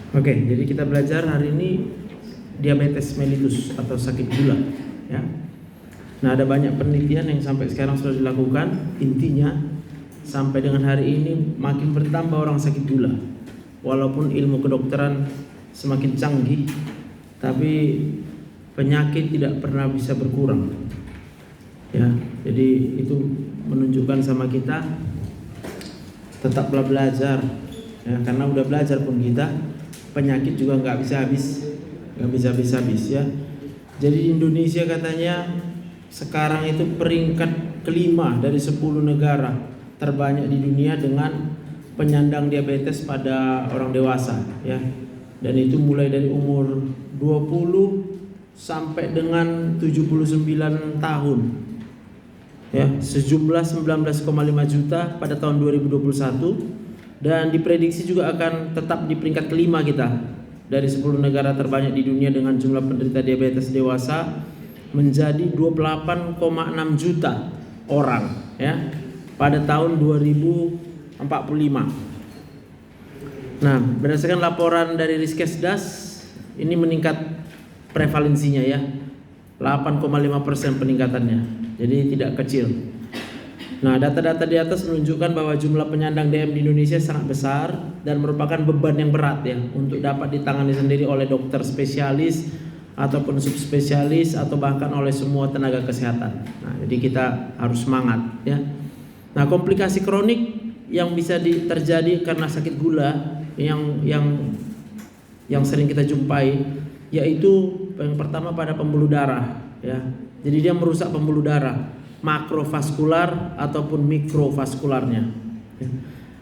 Oke, jadi kita belajar hari ini diabetes mellitus atau sakit gula, ya. Nah, ada banyak penelitian yang sampai sekarang sudah dilakukan. Intinya sampai dengan hari ini makin bertambah orang sakit gula. Walaupun ilmu kedokteran semakin canggih, tapi penyakit tidak pernah bisa berkurang. Ya, jadi itu menunjukkan sama kita tetaplah belajar, ya, karena udah belajar pun kita penyakit juga nggak bisa habis ya. Jadi di Indonesia katanya sekarang itu peringkat kelima dari 10 negara terbanyak di dunia dengan penyandang diabetes pada orang dewasa, ya. Dan itu mulai dari umur 20 sampai dengan 79 tahun. Ya, sejumlah 19,5 juta pada tahun 2021 dan diprediksi juga akan tetap di peringkat kelima kita dari 10 negara terbanyak di dunia dengan jumlah penderita diabetes dewasa menjadi 28,6 juta orang, ya, pada tahun 2045. Nah, berdasarkan laporan dari Riskesdas, ini meningkat prevalensinya, ya, 8,5% peningkatannya. Jadi tidak kecil. Nah, data-data di atas menunjukkan bahwa jumlah penyandang DM di Indonesia sangat besar dan merupakan beban yang berat, ya, untuk dapat ditangani sendiri oleh dokter spesialis ataupun subspesialis atau bahkan oleh semua tenaga kesehatan. Nah, jadi kita harus semangat, ya. Nah, komplikasi kronik yang bisa terjadi karena sakit gula yang sering kita jumpai yaitu yang pertama pada pembuluh darah, ya. Jadi dia merusak pembuluh darah makrovaskular ataupun mikrovaskularnya.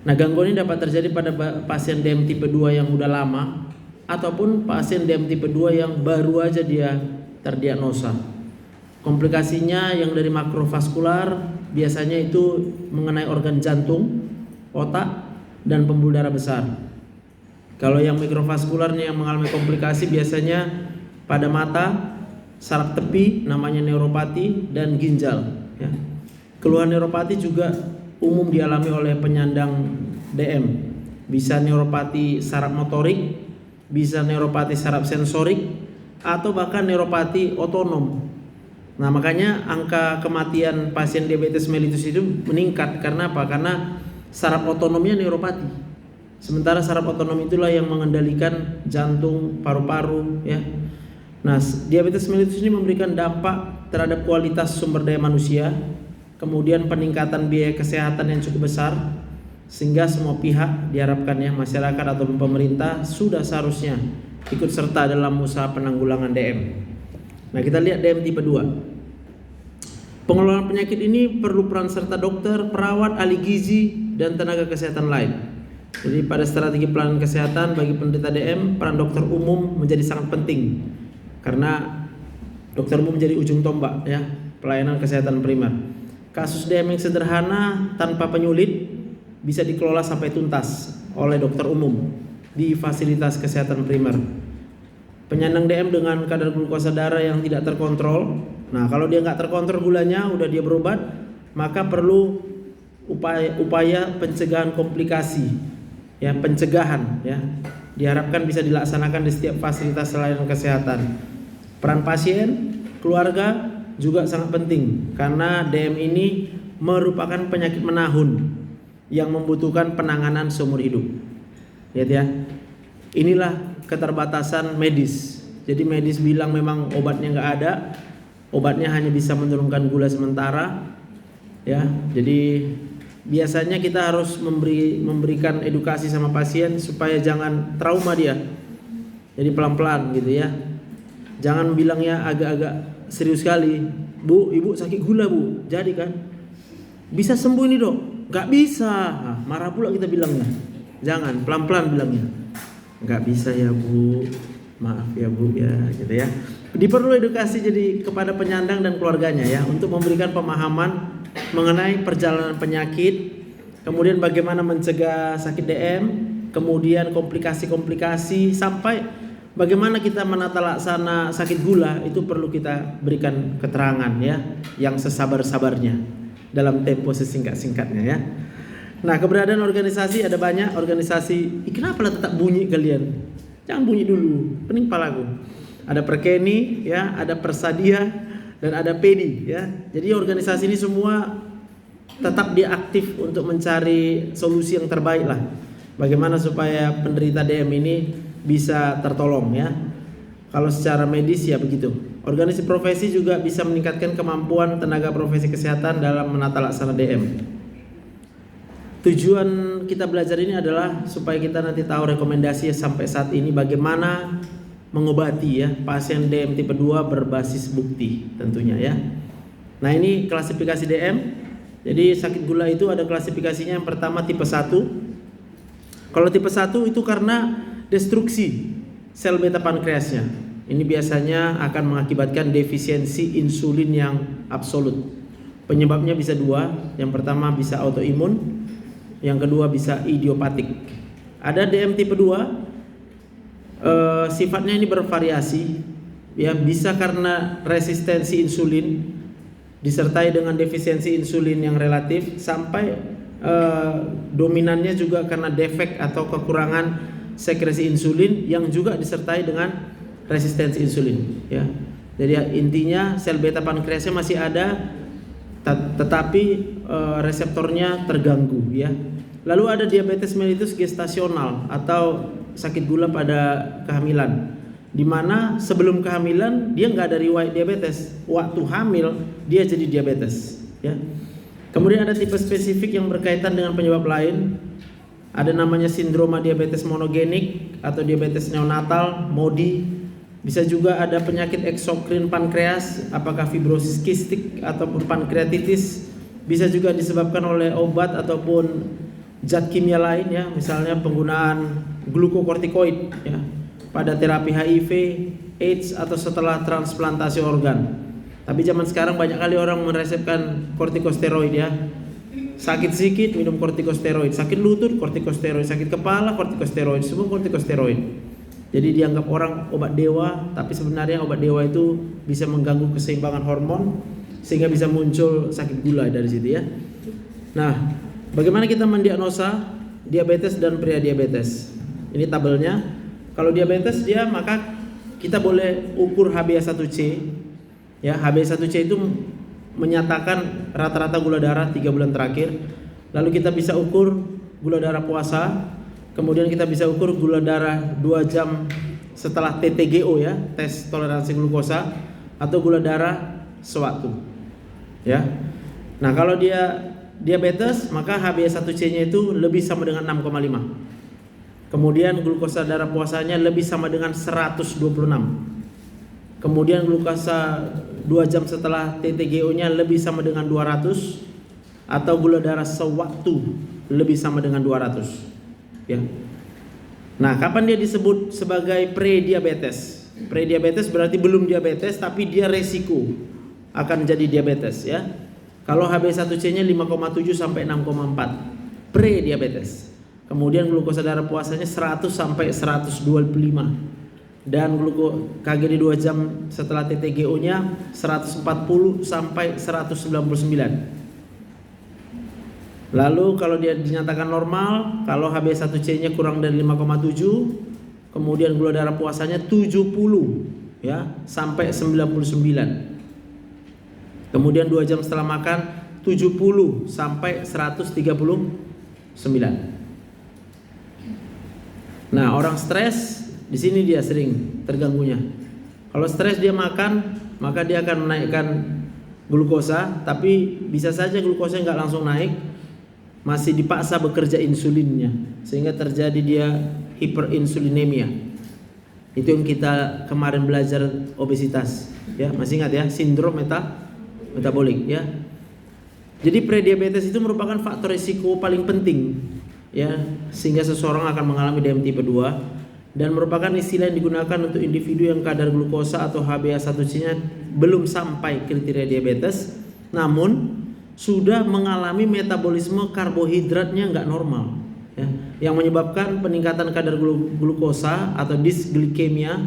Nah, gangguan ini dapat terjadi pada pasien DM tipe 2 yang udah lama ataupun pasien DM tipe 2 yang baru aja dia terdiagnosa. Komplikasinya yang dari makrovaskular biasanya itu mengenai organ jantung, otak, dan pembuluh darah besar. Kalau yang mikrovaskularnya yang mengalami komplikasi biasanya pada mata, saraf tepi namanya neuropati, dan ginjal, ya. Keluhan neuropati juga umum dialami oleh penyandang DM. Bisa neuropati saraf motorik, bisa neuropati saraf sensorik, atau bahkan neuropati otonom. Nah, makanya angka kematian pasien diabetes mellitus itu meningkat. Karena apa? Karena saraf otonomnya neuropati. Sementara saraf otonom itulah yang mengendalikan jantung, paru-paru, ya. Nah, diabetes mellitus ini memberikan dampak terhadap kualitas sumber daya manusia, kemudian peningkatan biaya kesehatan yang cukup besar, sehingga semua pihak diharapkan, ya, masyarakat ataupun pemerintah sudah seharusnya ikut serta dalam usaha penanggulangan DM. Nah, kita lihat DM tipe 2. Pengelolaan penyakit ini perlu peran serta dokter, perawat, ahli gizi, dan tenaga kesehatan lain. Jadi pada strategi pelayanan kesehatan bagi penderita DM, peran dokter umum menjadi sangat penting. Karena dokter umum menjadi ujung tombak, ya, pelayanan kesehatan primer. Kasus DM yang sederhana tanpa penyulit bisa dikelola sampai tuntas oleh dokter umum di fasilitas kesehatan primer. Penyandang DM dengan kadar glukosa darah yang tidak terkontrol, nah kalau dia nggak terkontrol gulanya, udah dia berobat, maka perlu upaya pencegahan komplikasi, ya, pencegahan, ya, diharapkan bisa dilaksanakan di setiap fasilitas layanan kesehatan. Peran pasien, keluarga juga sangat penting karena DM ini merupakan penyakit menahun yang membutuhkan penanganan seumur hidup. Lihat, ya. Inilah keterbatasan medis. Jadi medis bilang memang obatnya nggak ada, obatnya hanya bisa menurunkan gula sementara, ya. Jadi biasanya kita harus memberikan edukasi sama pasien supaya jangan trauma dia. Jadi pelan-pelan gitu, ya. Jangan bilangnya agak-agak serius sekali. Bu, ibu sakit gula, Bu. Jadi kan bisa sembuh ini, Dok? Gak bisa. Nah, marah pula kita bilangnya. Jangan, pelan-pelan bilangnya. Gak bisa ya, Bu. Maaf ya, Bu, ya, gitu, ya. Diperlu edukasi jadi kepada penyandang dan keluarganya, ya, untuk memberikan pemahaman mengenai perjalanan penyakit, kemudian bagaimana mencegah sakit DM, kemudian komplikasi-komplikasi, sampai bagaimana kita menata laksana sakit gula itu perlu kita berikan keterangan, ya, yang sesabar-sabarnya dalam tempo sesingkat-singkatnya, ya. Nah, keberadaan organisasi ada banyak organisasi. Kenapa lah tetap bunyi kalian? Jangan bunyi dulu, pening palaku. Ada Perkeni, ya, ada Persadia, dan ada Pedi, ya. Jadi organisasi ini semua tetap dia aktif untuk mencari solusi yang terbaik lah. Bagaimana supaya penderita DM ini bisa tertolong, ya. Kalau secara medis ya begitu. Organisasi profesi juga bisa meningkatkan kemampuan tenaga profesi kesehatan dalam menata laksana DM. Tujuan kita belajar ini adalah supaya kita nanti tahu rekomendasi sampai saat ini bagaimana mengobati ya pasien DM tipe 2 berbasis bukti tentunya ya. Nah, ini klasifikasi DM. Jadi sakit gula itu ada klasifikasinya. Yang pertama tipe 1. Kalau tipe 1 itu karena destruksi sel beta pankreasnya. Ini biasanya akan mengakibatkan defisiensi insulin yang absolut. Penyebabnya bisa dua. Yang pertama bisa autoimun, yang kedua bisa idiopatik. Ada DM tipe 2, sifatnya ini bervariasi, ya, bisa karena resistensi insulin disertai dengan defisiensi insulin yang relatif, sampai dominannya juga karena defek atau kekurangan sekresi insulin yang juga disertai dengan resistensi insulin, ya. Jadi intinya sel beta pankreasnya masih ada, tetapi reseptornya terganggu, ya. Lalu ada diabetes mellitus gestasional atau sakit gula pada kehamilan, di mana sebelum kehamilan dia nggak ada riwayat diabetes, waktu hamil dia jadi diabetes, ya. Kemudian ada tipe spesifik yang berkaitan dengan penyebab lain. Ada namanya sindroma diabetes monogenik atau diabetes neonatal, MODI. Bisa juga ada penyakit eksokrin pankreas, apakah fibrosis kistik ataupun pankreatitis. Bisa juga disebabkan oleh obat ataupun zat kimia lain, ya, misalnya penggunaan glukokortikoid, ya, pada terapi HIV, AIDS atau setelah transplantasi organ. Tapi zaman sekarang banyak kali orang meresepkan kortikosteroid, ya. Sakit sedikit minum kortikosteroid, sakit lutut kortikosteroid, sakit kepala kortikosteroid, semua kortikosteroid. Jadi dianggap orang obat dewa, tapi sebenarnya obat dewa itu bisa mengganggu keseimbangan hormon sehingga bisa muncul sakit gula dari situ, ya. Nah, bagaimana kita mendiagnosa diabetes dan prediabetes? Ini tabelnya. Kalau diabetes dia maka kita boleh ukur HbA1c. Ya, HbA1c itu menyatakan rata-rata gula darah 3 bulan terakhir. Lalu kita bisa ukur gula darah puasa. Kemudian kita bisa ukur gula darah 2 jam setelah TTGO, ya, tes toleransi glukosa, atau gula darah sewaktu, ya. Nah, kalau dia diabetes maka HbA1c-nya itu lebih sama dengan 6,5. Kemudian glukosa darah puasanya lebih sama dengan 126. Kemudian glukosa 2 jam setelah TTGO-nya lebih sama dengan 200, atau gula darah sewaktu lebih sama dengan 200. Ya. Nah, kapan dia disebut sebagai prediabetes? Prediabetes berarti belum diabetes tapi dia resiko akan jadi diabetes, ya. Kalau HbA1c-nya 5,7 sampai 6,4, prediabetes. Kemudian glukosa darah puasanya 100 sampai 125. Dan KGD 2 jam setelah TTGO-nya 140 sampai 199. Lalu kalau dia dinyatakan normal, kalau HbA1c-nya kurang dari 5,7, kemudian gula darah puasanya 70, ya, sampai 99. Kemudian 2 jam setelah makan 70 sampai 139. Nah, orang stres di sini dia sering terganggunya. Kalau stres dia makan, maka dia akan menaikkan glukosa, tapi bisa saja glukosa nggak langsung naik, masih dipaksa bekerja insulinnya, sehingga terjadi dia hiperinsulinemia. Itu yang kita kemarin belajar obesitas, ya, masih ingat, ya, sindrom metabolik, ya. Jadi prediabetes itu merupakan faktor risiko paling penting, ya, sehingga seseorang akan mengalami DM tipe 2, dan merupakan istilah yang digunakan untuk individu yang kadar glukosa atau HbA1c-nya belum sampai kriteria diabetes, namun sudah mengalami metabolisme karbohidratnya nggak normal, ya, yang menyebabkan peningkatan kadar glukosa atau disglikemia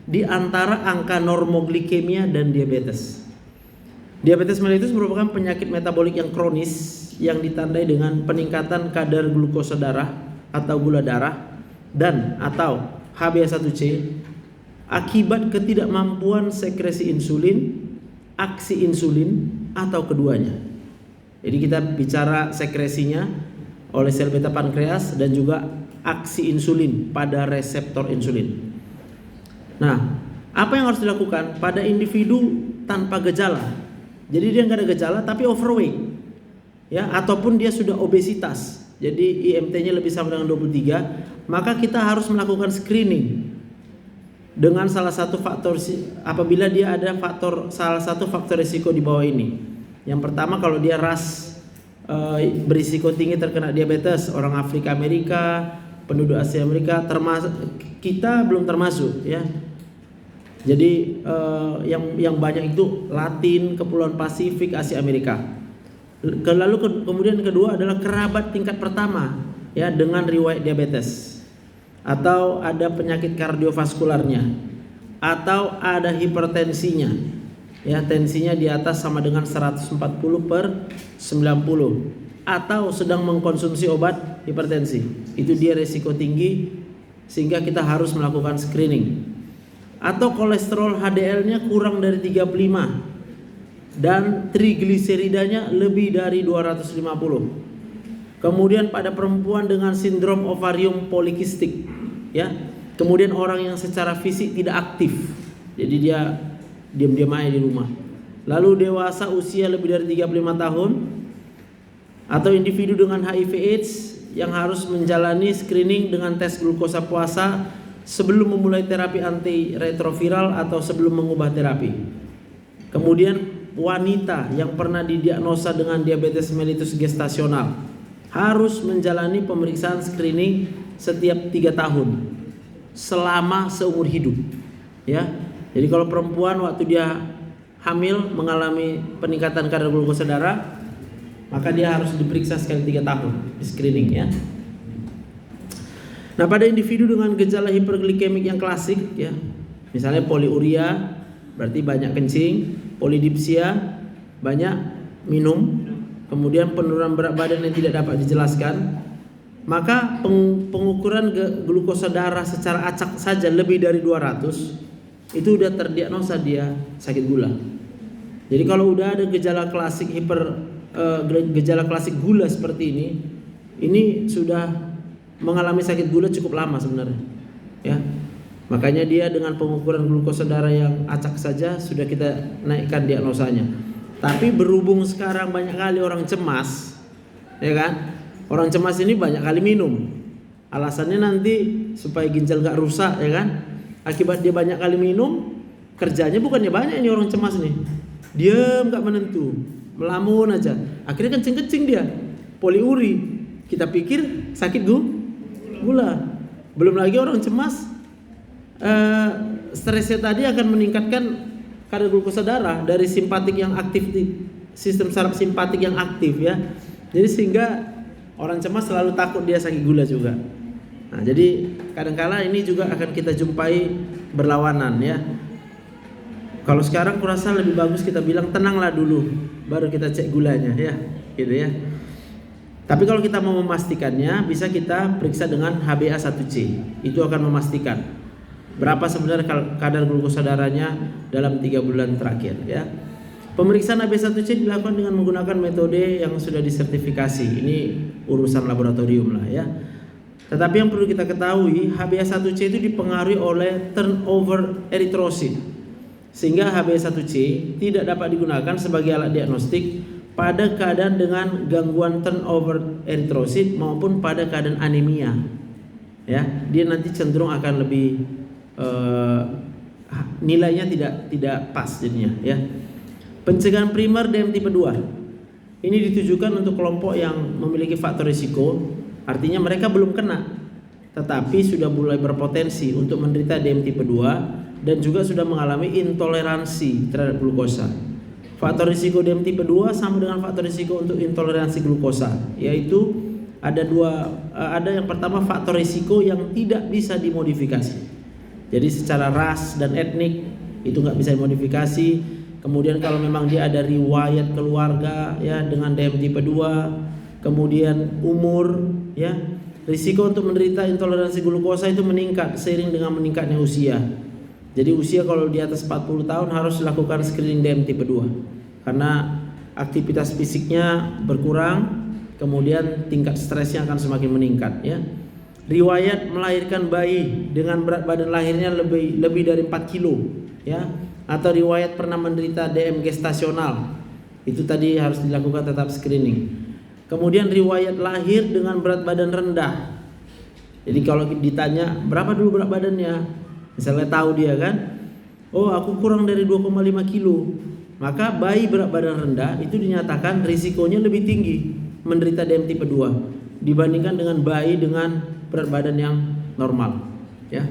di antara angka normoglikemia dan diabetes. Diabetes mellitus merupakan penyakit metabolik yang kronis yang ditandai dengan peningkatan kadar glukosa darah atau gula darah dan atau HbA1c akibat ketidakmampuan sekresi insulin, aksi insulin, atau keduanya. Jadi kita bicara sekresinya oleh sel beta pankreas dan juga aksi insulin pada reseptor insulin. Nah, apa yang harus dilakukan pada individu tanpa gejala? Jadi dia nggak ada gejala tapi overweight, ya, ataupun dia sudah obesitas. Jadi IMT-nya lebih sama dengan 23, maka kita harus melakukan screening dengan salah satu faktor apabila dia ada salah satu faktor risiko di bawah ini. Yang pertama, kalau dia ras berisiko tinggi terkena diabetes, orang Afrika Amerika, penduduk Asia Amerika, termasuk kita belum termasuk, ya. Jadi yang banyak itu Latin, Kepulauan Pasifik, Asia Amerika. Lalu kemudian kedua adalah kerabat tingkat pertama, ya, dengan riwayat diabetes, atau ada penyakit kardiovaskularnya, atau ada hipertensinya, ya, tensinya di atas sama dengan 140/90, atau sedang mengkonsumsi obat hipertensi. Itu dia risiko tinggi sehingga kita harus melakukan screening. Atau kolesterol HDL-nya kurang dari 35 dan trigliseridanya lebih dari 250. Kemudian pada perempuan dengan sindrom ovarium polikistik, ya. Kemudian orang yang secara fisik tidak aktif, jadi dia diam-diam aja di rumah. Lalu dewasa usia lebih dari 35 tahun, atau individu dengan HIV/AIDS yang harus menjalani screening dengan tes glukosa puasa sebelum memulai terapi antiretroviral atau sebelum mengubah terapi. Kemudian wanita yang pernah didiagnosa dengan diabetes mellitus gestasional harus menjalani pemeriksaan screening setiap 3 tahun selama seumur hidup, ya. Jadi kalau perempuan waktu dia hamil mengalami peningkatan kadar glukosa darah, maka dia harus diperiksa sekali 3 tahun di screening, ya. Nah, pada individu dengan gejala hiperglikemik yang klasik, ya, misalnya poliuria berarti banyak kencing, polidipsia banyak minum, kemudian penurunan berat badan yang tidak dapat dijelaskan, maka pengukuran glukosa darah secara acak saja lebih dari 200 itu udah terdiagnosa dia sakit gula. Jadi kalau udah ada gejala klasik gejala klasik gula seperti ini sudah mengalami sakit gula cukup lama sebenarnya, ya. Makanya dia dengan pengukuran glukosa darah yang acak saja sudah kita naikkan diagnosanya. Tapi berhubung sekarang banyak kali orang cemas, ya kan? Orang cemas ini banyak kali minum. Alasannya nanti supaya ginjal gak rusak, ya kan? Akibat dia banyak kali minum, kerjanya bukannya banyak ini orang cemas nih. Diam gak menentu, melamun aja. Akhirnya kencing-kencing dia, poliuri. Kita pikir sakit gula. Belum lagi orang cemas, stresnya tadi akan meningkatkan kadar glukosa darah dari simpatik yang aktif, sistem saraf simpatik yang aktif, ya. Jadi sehingga orang cemas selalu takut dia sakit gula juga. Nah, jadi kadang-kala ini juga akan kita jumpai berlawanan, ya. Kalau sekarang kurasa lebih bagus kita bilang tenanglah dulu, baru kita cek gulanya, ya, gitu ya. Tapi kalau kita mau memastikannya, bisa kita periksa dengan HbA1c. Itu akan memastikan berapa sebenarnya kadar glukosa darahnya dalam 3 bulan terakhir, ya. Pemeriksaan HbA1c dilakukan dengan menggunakan metode yang sudah disertifikasi. Ini urusan laboratorium lah, ya. Tetapi yang perlu kita ketahui, HbA1c itu dipengaruhi oleh turnover eritrosit, sehingga HbA1c tidak dapat digunakan sebagai alat diagnostik pada keadaan dengan gangguan turnover eritrosit maupun pada keadaan anemia, ya. Dia nanti cenderung akan lebih nilainya tidak pas jadinya, ya. Pencegahan primer DM tipe 2 ini ditujukan untuk kelompok yang memiliki faktor risiko, artinya mereka belum kena tetapi sudah mulai berpotensi untuk menderita DM tipe 2 dan juga sudah mengalami intoleransi terhadap glukosa. Faktor risiko DM tipe 2 sama dengan faktor risiko untuk intoleransi glukosa, yaitu ada yang pertama faktor risiko yang tidak bisa dimodifikasi. Jadi secara ras dan etnik itu nggak bisa dimodifikasi. Kemudian kalau memang dia ada riwayat keluarga, ya, dengan DM tipe 2, kemudian umur, ya, risiko untuk menderita intoleransi glukosa itu meningkat seiring dengan meningkatnya usia. Jadi usia kalau di atas 40 tahun harus dilakukan screening DM tipe 2 karena aktivitas fisiknya berkurang, kemudian tingkat stresnya akan semakin meningkat ya. Riwayat melahirkan bayi dengan berat badan lahirnya lebih dari 4 kilo ya, atau riwayat pernah menderita DM gestasional, itu tadi harus dilakukan tetap screening. Kemudian riwayat lahir dengan berat badan rendah. Jadi kalau ditanya berapa dulu berat badannya, misalnya tahu dia kan, oh aku kurang dari 2,5 kilo, maka bayi berat badan rendah itu dinyatakan risikonya lebih tinggi menderita DM tipe 2 dibandingkan dengan bayi dengan berat badan yang normal ya.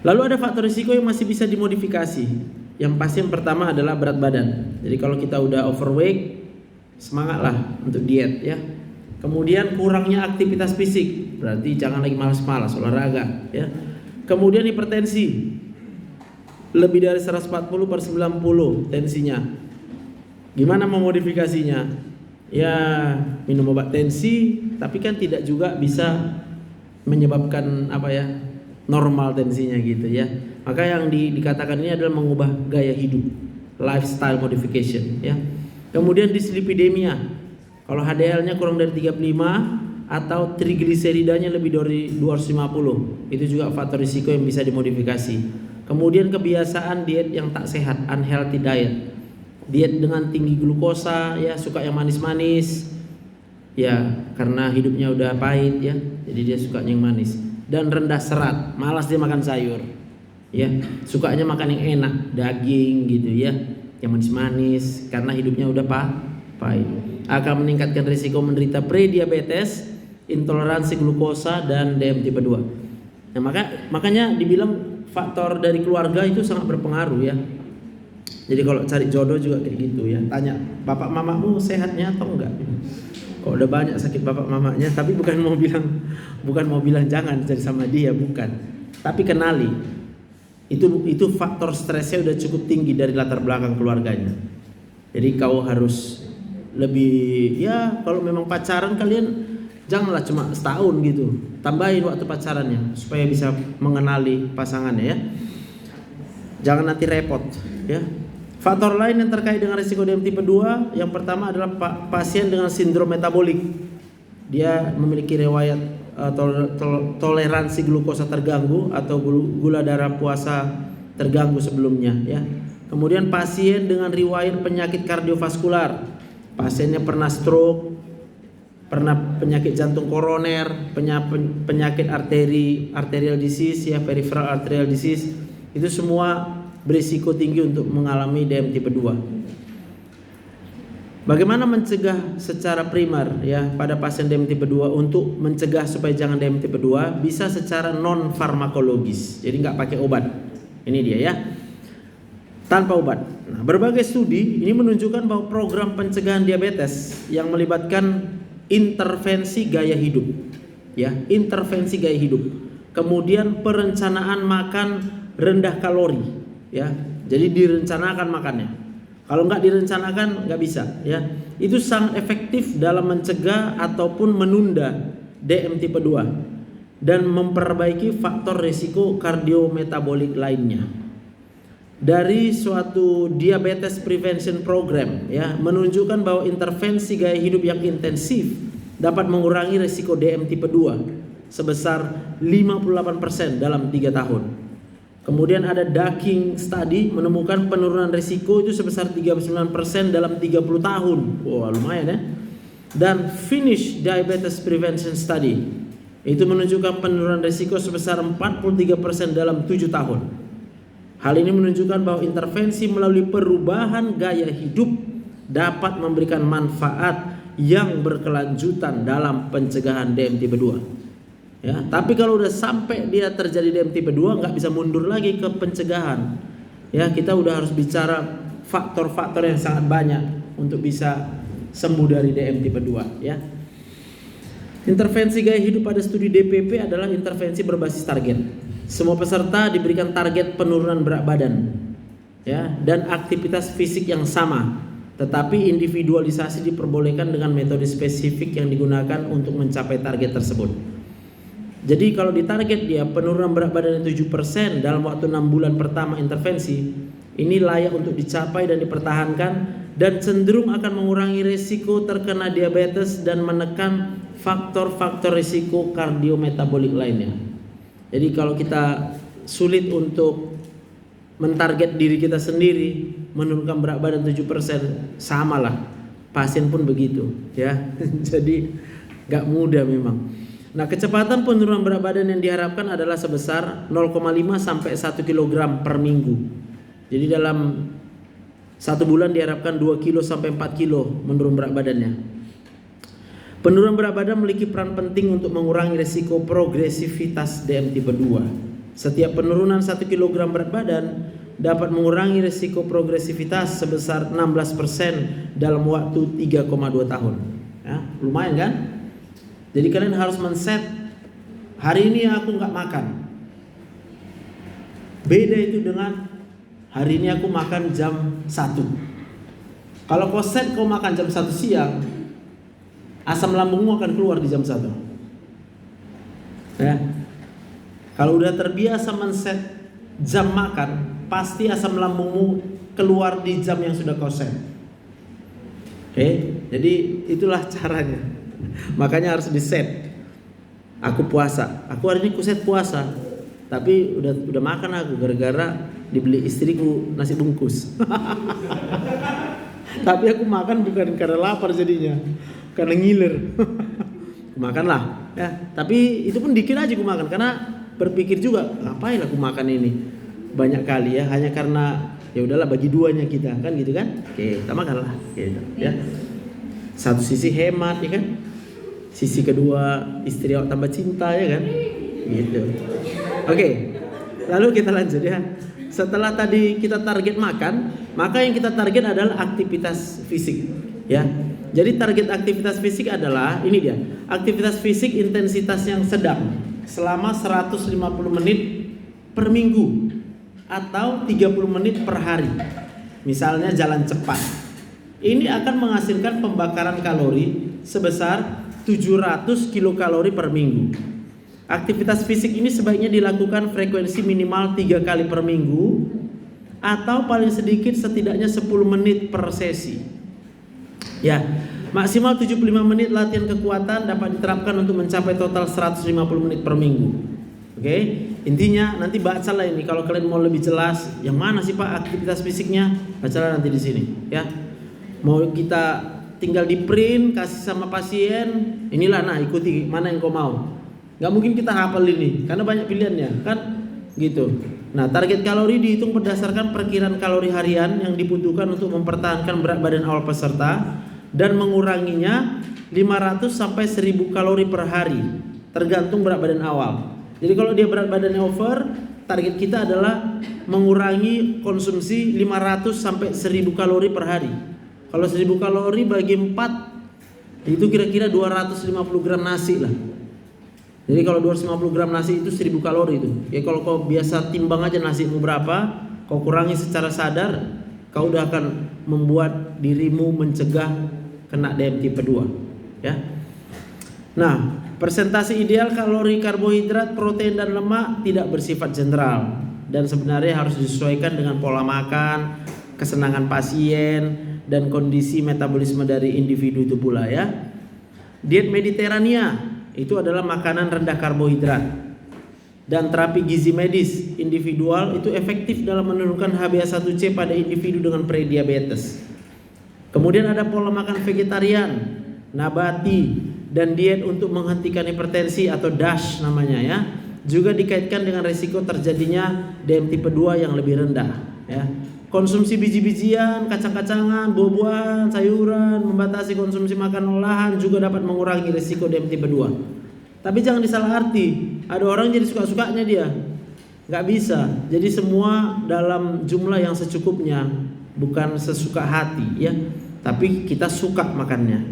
Lalu ada faktor risiko yang masih bisa dimodifikasi. Yang pasti yang pertama adalah berat badan. Jadi kalau kita udah overweight, semangatlah untuk diet ya. Kemudian kurangnya aktivitas fisik, berarti jangan lagi malas-malas olahraga ya. Kemudian hipertensi, lebih dari 140/90 tensinya. Gimana memodifikasinya? Ya minum obat tensi, tapi kan tidak juga bisa menyebabkan normal tensinya gitu ya. Maka yang dikatakan ini adalah mengubah gaya hidup, lifestyle modification ya. Kemudian dislipidemia, kalau HDL-nya kurang dari 35 atau trigliseridanya lebih dari 250, itu juga faktor risiko yang bisa dimodifikasi. Kemudian kebiasaan diet yang tak sehat, unhealthy diet, diet dengan tinggi glukosa ya, suka yang manis-manis ya, karena hidupnya udah pahit ya, jadi dia sukanya yang manis. Dan rendah serat, malas dia makan sayur ya, sukanya makan yang enak, daging gitu ya, yang manis-manis karena hidupnya udah pahit. Akan meningkatkan risiko menderita prediabetes, intoleransi glukosa, dan DM tipe 2. Nah makanya dibilang faktor dari keluarga itu sangat berpengaruh ya. Jadi kalau cari jodoh juga kayak gitu ya, tanya bapak mamamu sehatnya atau enggak. Kok udah banyak sakit bapak mamanya, tapi bukan mau bilang jangan cari sama dia, bukan. Tapi kenali. Itu faktor stresnya udah cukup tinggi dari latar belakang keluarganya. Jadi kau harus lebih ya, kalau memang pacaran kalian janganlah cuma setahun gitu. Tambahin waktu pacarannya supaya bisa mengenali pasangannya ya. Jangan nanti repot ya. Faktor lain yang terkait dengan risiko DM tipe 2, yang pertama adalah pasien dengan sindrom metabolik. Dia memiliki riwayat toleransi glukosa terganggu atau gula darah puasa terganggu sebelumnya ya. Kemudian pasien dengan riwayat penyakit kardiovaskular, pasiennya pernah stroke, pernah penyakit jantung koroner, penyakit arterial disease ya, peripheral arterial disease, itu semua berisiko tinggi untuk mengalami DM tipe 2. Bagaimana mencegah secara primer ya pada pasien DM tipe 2? Untuk mencegah supaya jangan DM tipe 2 bisa secara non farmakologis. Jadi nggak pakai obat. Ini dia ya. Tanpa obat. Nah, berbagai studi ini menunjukkan bahwa program pencegahan diabetes yang melibatkan intervensi gaya hidup ya, intervensi gaya hidup. Kemudian perencanaan makan rendah kalori. Ya, jadi direncanakan makannya. Kalau nggak direncanakan nggak bisa. Ya, itu sangat efektif dalam mencegah ataupun menunda DM tipe 2 dan memperbaiki faktor risiko kardiometabolik lainnya. Dari suatu diabetes prevention program, ya, menunjukkan bahwa intervensi gaya hidup yang intensif dapat mengurangi risiko DM tipe 2 sebesar 58% dalam 3 tahun. Kemudian ada Ducking study menemukan penurunan risiko itu sebesar 39% dalam 30 tahun. Wah, lumayan ya. Dan Finnish Diabetes Prevention Study itu menunjukkan penurunan risiko sebesar 43% dalam 7 tahun. Hal ini menunjukkan bahwa intervensi melalui perubahan gaya hidup dapat memberikan manfaat yang berkelanjutan dalam pencegahan DM tipe 2. Ya, tapi kalau udah sampai dia terjadi DM tipe 2 nggak bisa mundur lagi ke pencegahan. Ya, kita udah harus bicara faktor-faktor yang sangat banyak untuk bisa sembuh dari DM tipe 2 ya. Intervensi gaya hidup pada studi DPP adalah intervensi berbasis target. Semua peserta diberikan target penurunan berat badan ya, dan aktivitas fisik yang sama Tetapi individualisasi diperbolehkan dengan metode spesifik yang digunakan untuk mencapai target tersebut. Jadi kalau ditarget dia penurunan berat badan 7% dalam waktu 6 bulan pertama intervensi, ini layak untuk dicapai dan dipertahankan, dan cenderung akan mengurangi risiko terkena diabetes dan menekan faktor-faktor risiko kardiometabolik lainnya. Jadi kalau kita sulit untuk mentarget diri kita sendiri, menurunkan berat badan 7%, samalah pasien pun begitu ya. Jadi gak mudah memang. Nah, kecepatan penurunan berat badan yang diharapkan adalah sebesar 0,5 sampai 1 kg per minggu. Jadi dalam 1 bulan diharapkan 2 kilo sampai 4 kilo menurun berat badannya. Penurunan berat badan memiliki peran penting untuk mengurangi risiko progresivitas DM tipe 2. Setiap penurunan 1 kg berat badan dapat mengurangi risiko progresivitas sebesar 16% dalam waktu 3,2 tahun. Ya, lumayan kan? Jadi kalian harus men-set, hari ini aku nggak makan. Beda itu dengan hari ini aku makan jam 1. Kalau kau set kau makan jam 1 siang, asam lambungmu akan keluar di jam 1. Ya. Kalau udah terbiasa men-set jam makan, pasti asam lambungmu keluar di jam yang sudah kau set. Oke, jadi itulah caranya. Makanya harus di-set. Aku puasa, aku hari ini ku set puasa, tapi udah makan aku gara-gara dibeli istriku nasi bungkus. Tapi aku makan bukan karena lapar jadinya, karena ngiler. Makanlah, ya. Tapi itu pun dikit aja aku makan karena berpikir juga, ngapain aku makan ini banyak kali ya, hanya karena ya udahlah bagi duanya kita kan gitu kan. Oke, kita makanlah gitu ya. Satu sisi hemat ya kan, sisi kedua istri awak tambah cinta ya kan gitu. Oke, lalu kita lanjut ya. Setelah tadi kita target makan, maka yang kita target adalah aktivitas fisik ya. Jadi target aktivitas fisik adalah ini dia, aktivitas fisik intensitas yang sedang selama 150 menit per minggu atau 30 menit per hari. Misalnya jalan cepat. Ini akan menghasilkan pembakaran kalori sebesar 700 kilokalori per minggu. Aktivitas fisik ini sebaiknya dilakukan frekuensi minimal 3 kali per minggu atau paling sedikit setidaknya 10 menit per sesi. Ya, maksimal 75 menit latihan kekuatan dapat diterapkan untuk mencapai total 150 menit per minggu. Oke, intinya nanti bacalah ini kalau kalian mau lebih jelas yang mana sih Pak aktivitas fisiknya, bacalah nanti di sini ya. Mau kita tinggal di print kasih sama pasien, inilah nah ikuti mana yang kau mau. Gak mungkin kita hafal ini karena banyak pilihannya kan gitu. Nah, target kalori dihitung berdasarkan perkiraan kalori harian yang dibutuhkan untuk mempertahankan berat badan awal peserta dan menguranginya 500 sampai 1000 kalori per hari tergantung berat badan awal. Jadi kalau dia berat badannya over, target kita adalah mengurangi konsumsi 500 sampai 1000 kalori per hari. Kalau 1000 kalori bagi 4 itu kira-kira 250 gram nasi lah. Jadi kalau 250 gram nasi itu 1000 kalori itu. Ya kalau kau biasa timbang aja nasimu berapa, kau kurangi secara sadar, kau udah akan membuat dirimu mencegah kena DM tipe 2 ya. Nah, persentase ideal kalori karbohidrat, protein dan lemak tidak bersifat general dan sebenarnya harus disesuaikan dengan pola makan, kesenangan pasien dan kondisi metabolisme dari individu itu pula ya. Diet Mediterania itu adalah makanan rendah karbohidrat dan terapi gizi medis individual itu efektif dalam menurunkan HbA1c pada individu dengan prediabetes. Kemudian ada pola makan vegetarian, nabati dan diet untuk menghentikan hipertensi atau DASH namanya ya. Juga dikaitkan dengan risiko terjadinya DM tipe 2 yang lebih rendah ya. Konsumsi biji-bijian, kacang-kacangan, buah-buahan, sayuran, membatasi konsumsi makan olahan juga dapat mengurangi risiko DM tipe 2. Tapi jangan disalah arti, ada orang jadi suka-sukanya dia. Nggak bisa. Jadi semua dalam jumlah yang secukupnya, bukan sesuka hati ya. Tapi kita suka makannya.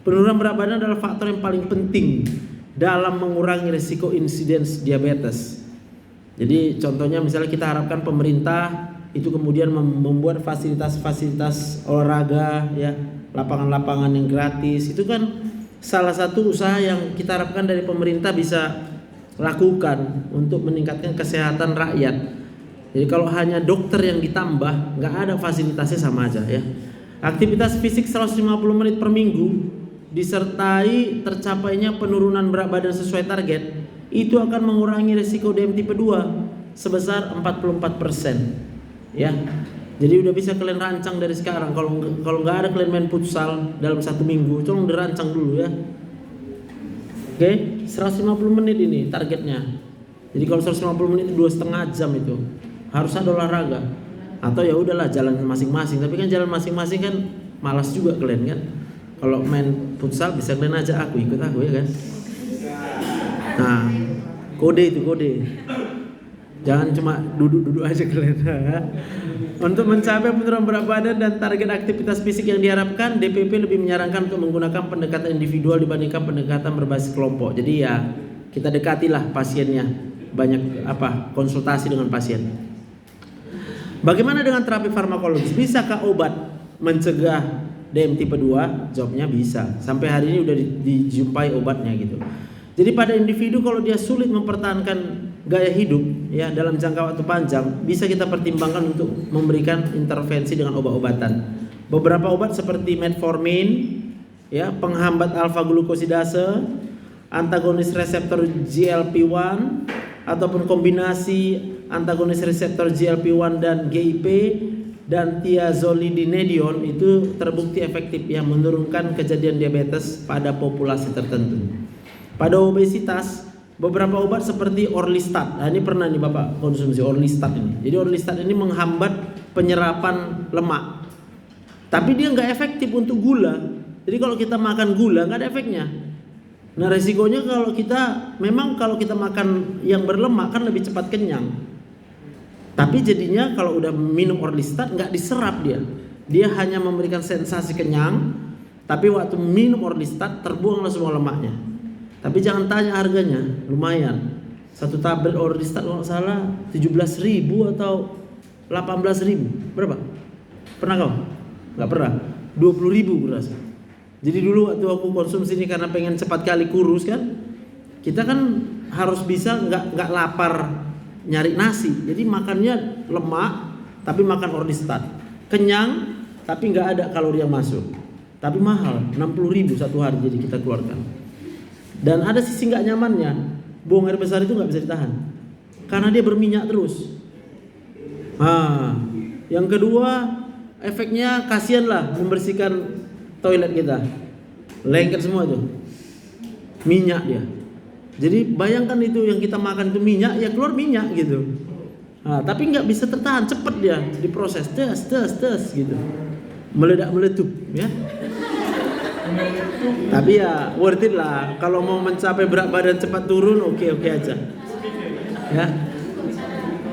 Penurunan berat badan adalah faktor yang paling penting dalam mengurangi risiko insiden diabetes. Jadi contohnya misalnya kita harapkan pemerintah itu kemudian membuat fasilitas-fasilitas olahraga ya, lapangan-lapangan yang gratis. Itu kan salah satu usaha yang kita harapkan dari pemerintah bisa lakukan untuk meningkatkan kesehatan rakyat. Jadi kalau hanya dokter yang ditambah, nggak ada fasilitasnya, sama aja ya. Aktivitas fisik 150 menit per minggu disertai tercapainya penurunan berat badan sesuai target, itu akan mengurangi risiko DM tipe 2 sebesar 44%. Ya, jadi udah bisa kalian rancang dari sekarang. Kalau nggak ada kalian main futsal dalam 1 minggu, tolong dirancang dulu ya. Oke, 150 menit ini targetnya. Jadi kalau 150 menit itu 2,5 jam itu harus ada olahraga. Atau ya udahlah jalan masing-masing. Tapi kan jalan masing-masing kan malas juga kalian kan. Kalau main futsal bisa kalian ajak aku, ikut aku ya kan. Nah, kode itu kode. Jangan cuma duduk-duduk aja kalian. Untuk mencapai penurunan berat badan dan target aktivitas fisik yang diharapkan, DPP lebih menyarankan untuk menggunakan pendekatan individual dibandingkan pendekatan berbasis kelompok. Jadi ya kita dekatilah pasiennya, banyak konsultasi dengan pasien. Bagaimana dengan terapi farmakologis? Bisakah obat mencegah DM tipe 2? Jawabnya bisa. Sampai hari ini udah dijumpai obatnya gitu. Jadi pada individu kalau dia sulit mempertahankan gaya hidup ya dalam jangka waktu panjang, bisa kita pertimbangkan untuk memberikan intervensi dengan obat-obatan. Beberapa obat seperti metformin ya, penghambat alfa glukosidase, antagonis reseptor GLP-1 ataupun kombinasi antagonis reseptor GLP-1 dan GIP dan thiazolidinedion itu terbukti efektif ya menurunkan kejadian diabetes pada populasi tertentu. Pada obesitas, beberapa obat seperti Orlistat. Nah, ini pernah nih Bapak konsumsi Orlistat ini. Jadi Orlistat ini menghambat penyerapan lemak. Tapi dia nggak efektif untuk gula. Jadi kalau kita makan gula nggak ada efeknya. Nah, resikonya kalau kita makan yang berlemak kan lebih cepat kenyang. Tapi jadinya kalau udah minum Orlistat nggak diserap dia. Dia hanya memberikan sensasi kenyang, tapi waktu minum Orlistat terbuanglah semua lemaknya. Tapi jangan tanya harganya, lumayan. Satu tablet Orlistat kalau nggak salah 17.000 atau 18.000. Berapa? Pernah kau? Nggak pernah. 20.000 berasa. Jadi dulu waktu aku konsumsi ini karena pengen cepat kali kurus kan, kita kan harus bisa nggak lapar nyari nasi. Jadi makannya lemak, tapi makan Orlistat. Kenyang, tapi nggak ada kalori yang masuk. Tapi mahal, 60.000 satu hari jadi kita keluarkan. Dan ada sisi nggak nyamannya, buang air besar itu nggak bisa ditahan, karena dia berminyak terus. Yang kedua, efeknya kasihan lah membersihkan toilet kita, lengket semua itu, minyak dia. Jadi bayangkan itu yang kita makan itu minyak, ya keluar minyak gitu. Tapi nggak bisa tertahan, cepet dia diproses, tes gitu, meledak meletup ya. Tapi ya worth it lah. Kalau mau mencapai berat badan cepat turun, oke aja ya.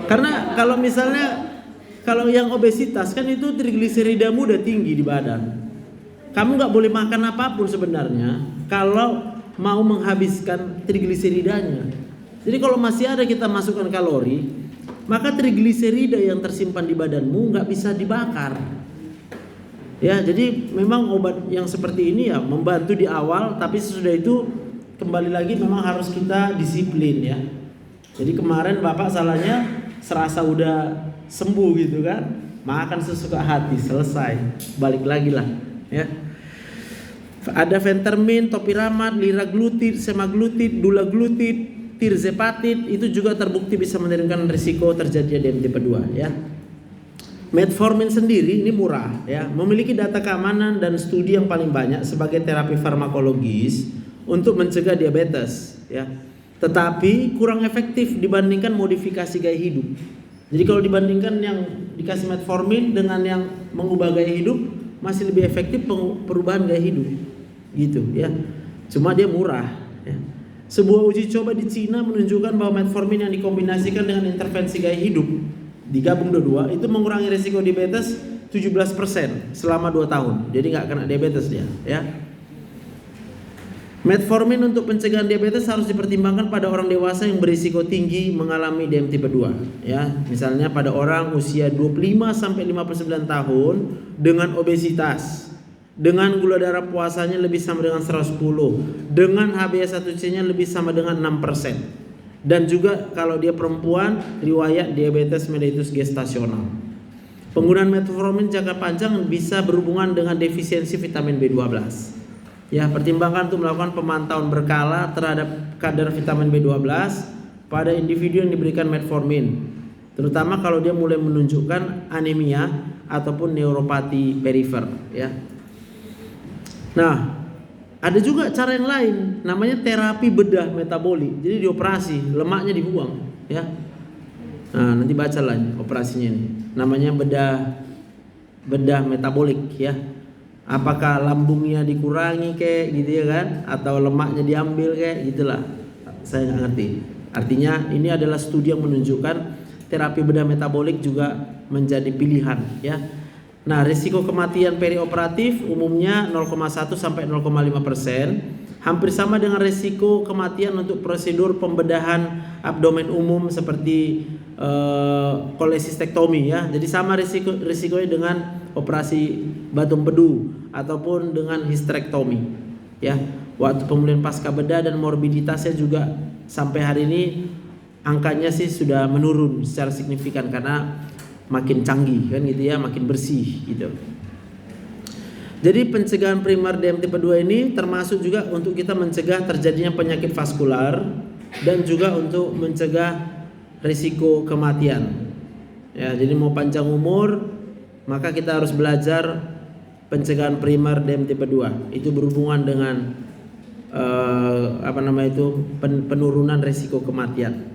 Karena kalau yang obesitas kan itu trigliseridamu udah tinggi di badan. Kamu gak boleh makan apapun sebenarnya kalau mau menghabiskan trigliseridanya. Jadi kalau masih ada kita masukkan kalori, maka trigliserida yang tersimpan di badanmu gak bisa dibakar. Ya, jadi memang obat yang seperti ini ya membantu di awal, tapi sesudah itu kembali lagi memang harus kita disiplin ya. Jadi kemarin Bapak salahnya serasa udah sembuh gitu kan, makan sesuka hati, selesai, balik lagi lah ya. Ada fentermin, topiramat, liraglutid, semaglutid, dulaglutid, tirzepatid itu juga terbukti bisa menurunkan risiko terjadinya DM tipe 2 ya. Metformin sendiri ini murah ya, memiliki data keamanan dan studi yang paling banyak sebagai terapi farmakologis untuk mencegah diabetes ya. Tetapi kurang efektif dibandingkan modifikasi gaya hidup. Jadi kalau dibandingkan yang dikasih metformin dengan yang mengubah gaya hidup, masih lebih efektif perubahan gaya hidup gitu ya. Cuma dia murah ya. Sebuah uji coba di Cina menunjukkan bahwa metformin yang dikombinasikan dengan intervensi gaya hidup digabung dua-dua itu mengurangi risiko diabetes 17% selama 2 tahun. Jadi nggak kena diabetes dia ya. Metformin untuk pencegahan diabetes harus dipertimbangkan pada orang dewasa yang berisiko tinggi mengalami DM tipe 2 ya. Misalnya pada orang usia 25 sampai 59 tahun dengan obesitas, dengan gula darah puasanya lebih sama dengan 110, dengan HbA1c-nya lebih sama dengan 6%. Dan juga kalau dia perempuan, riwayat diabetes mellitus gestasional. Penggunaan metformin jangka panjang bisa berhubungan dengan defisiensi vitamin B12. Ya, pertimbangkan untuk melakukan pemantauan berkala terhadap kadar vitamin B12 pada individu yang diberikan metformin, terutama kalau dia mulai menunjukkan anemia ataupun neuropati perifer ya. Nah, ada juga cara yang lain, namanya terapi bedah metabolik. Jadi dioperasi, lemaknya dibuang ya. Nah, nanti baca lah operasinya ini. Namanya bedah metabolik ya. Apakah lambungnya dikurangi kayak gitu ya kan, atau lemaknya diambil kayak gitulah, saya nggak ngerti. Artinya ini adalah studi yang menunjukkan terapi bedah metabolik juga menjadi pilihan ya. Nah, risiko kematian perioperatif umumnya 0,1 sampai 0,5%, hampir sama dengan risiko kematian untuk prosedur pembedahan abdomen umum seperti kolesistektomi ya. Jadi sama risikonya dengan operasi batu empedu ataupun dengan histerektomi ya. Waktu pemulihan pasca bedah dan morbiditasnya juga sampai hari ini angkanya sih sudah menurun secara signifikan karena makin canggih kan gitu ya, makin bersih gitu. Jadi pencegahan primer DM tipe 2 ini termasuk juga untuk kita mencegah terjadinya penyakit vaskular dan juga untuk mencegah risiko kematian. Ya, jadi mau panjang umur maka kita harus belajar pencegahan primer DM tipe 2. Itu berhubungan dengan penurunan risiko kematian.